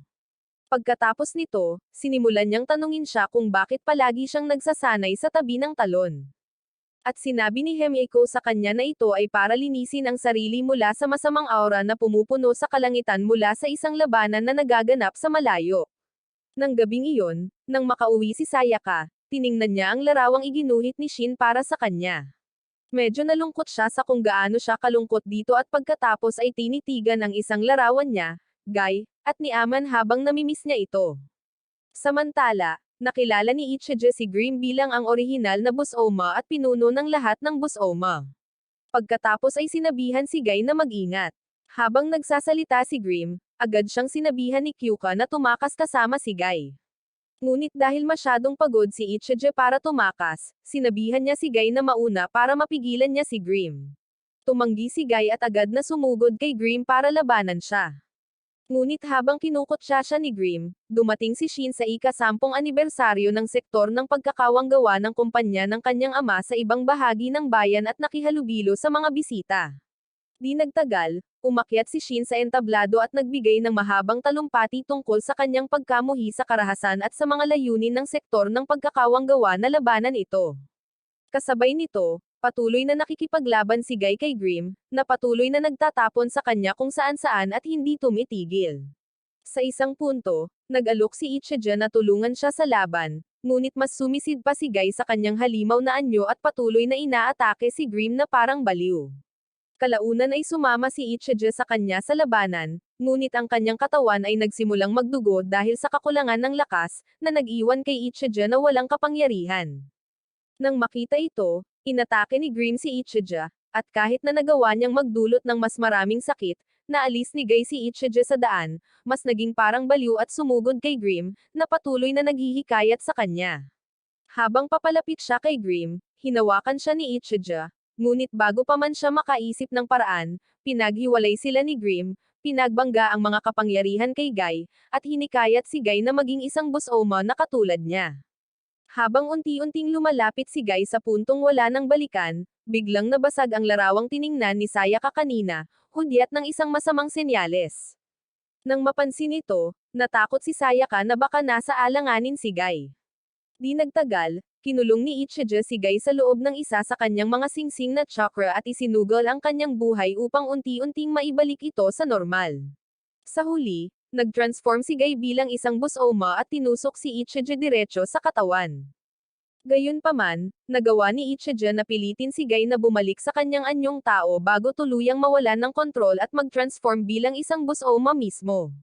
Pagkatapos nito, sinimulan niyang tanungin siya kung bakit palagi siyang nagsasanay sa tabi ng talon. At sinabi ni Himeko sa kanya na ito ay para linisin ang sarili mula sa masamang aura na pumupuno sa kalangitan mula sa isang labanan na nagaganap sa malayo. Nang gabing iyon, nang makauwi si Sayaka, tiningnan niya ang larawang iginuhit ni Shin para sa kanya. Medyo nalungkot siya sa kung gaano siya kalungkot dito at pagkatapos ay tinitigan ang isang larawan niya, Guy, at ni Aman habang namimiss niya ito. Samantala, nakilala ni Ichijo si Grim bilang ang orihinal na Busoma at pinuno ng lahat ng Busoma. Pagkatapos ay sinabihan si Guy na mag-ingat. Habang nagsasalita si Grim, agad siyang sinabihan ni Kyuka na tumakas kasama si Guy. Ngunit dahil masyadong pagod si Ichijo para tumakas, sinabihan niya si Guy na mauna para mapigilan niya si Grim. Tumanggi si Guy at agad na sumugod kay Grim para labanan siya. Ngunit habang kinukutya siya ni Grim, dumating si Shin sa ika-10 anibersaryo ng sektor ng pagkakawanggawa ng kumpanya ng kanyang ama sa ibang bahagi ng bayan at nakihalubilo sa mga bisita. Di nagtagal, umakyat si Shin sa entablado at nagbigay ng mahabang talumpati tungkol sa kanyang pagkamuhi sa karahasan at sa mga layunin ng sektor ng pagkakawanggawa na labanan ito. Kasabay nito, patuloy na nakikipaglaban si Guy kay Grim, na patuloy na nagtatapon sa kanya kung saan-saan at hindi tumitigil. Sa isang punto, nag-alok si Ichijo na tulungan siya sa laban, ngunit mas sumisid pa si Guy sa kanyang halimaw na anyo at patuloy na inaatake si Grim na parang baliw. Kalaunan ay sumama si Ichijo sa kanya sa labanan, ngunit ang kanyang katawan ay nagsimulang magdugo dahil sa kakulangan ng lakas, na nag-iwan kay Ichijo na walang kapangyarihan. Nang makita ito, inatake ni Grim si Ichijo, at kahit na nagawa niyang magdulot ng mas maraming sakit, naalis ni Guy si Ichijo sa daan, mas naging parang baliw at sumugod kay Grim, na patuloy na naghihikayat sa kanya. Habang papalapit siya kay Grim, hinawakan siya ni Ichijo. Ngunit bago pa man siya makaisip ng paraan, pinaghiwalay sila ni Grim, pinagbangga ang mga kapangyarihan kay Guy, at hinikayat si Guy na maging isang Busoma na katulad niya. Habang unti-unting lumalapit si Guy sa puntong wala nang balikan, biglang nabasag ang larawang tiningnan ni Sayaka kanina, hudyat ng isang masamang senyales. Nang mapansin ito, natakot si Sayaka na baka nasa alanganin si Guy. Di nagtagal, kinulong ni Ichijo si Guy sa loob ng isa sa kanyang mga singsing na chakra at isinugal ang kanyang buhay upang unti-unting maibalik ito sa normal. Sa huli, nag-transform si Guy bilang isang Busoma at tinusok si Ichijo diretso sa katawan. Gayunpaman, nagawa ni Ichijan na pilitin si Guy na bumalik sa kanyang anyong tao bago tuluyang mawalan ng kontrol at mag-transform bilang isang Busoma mismo.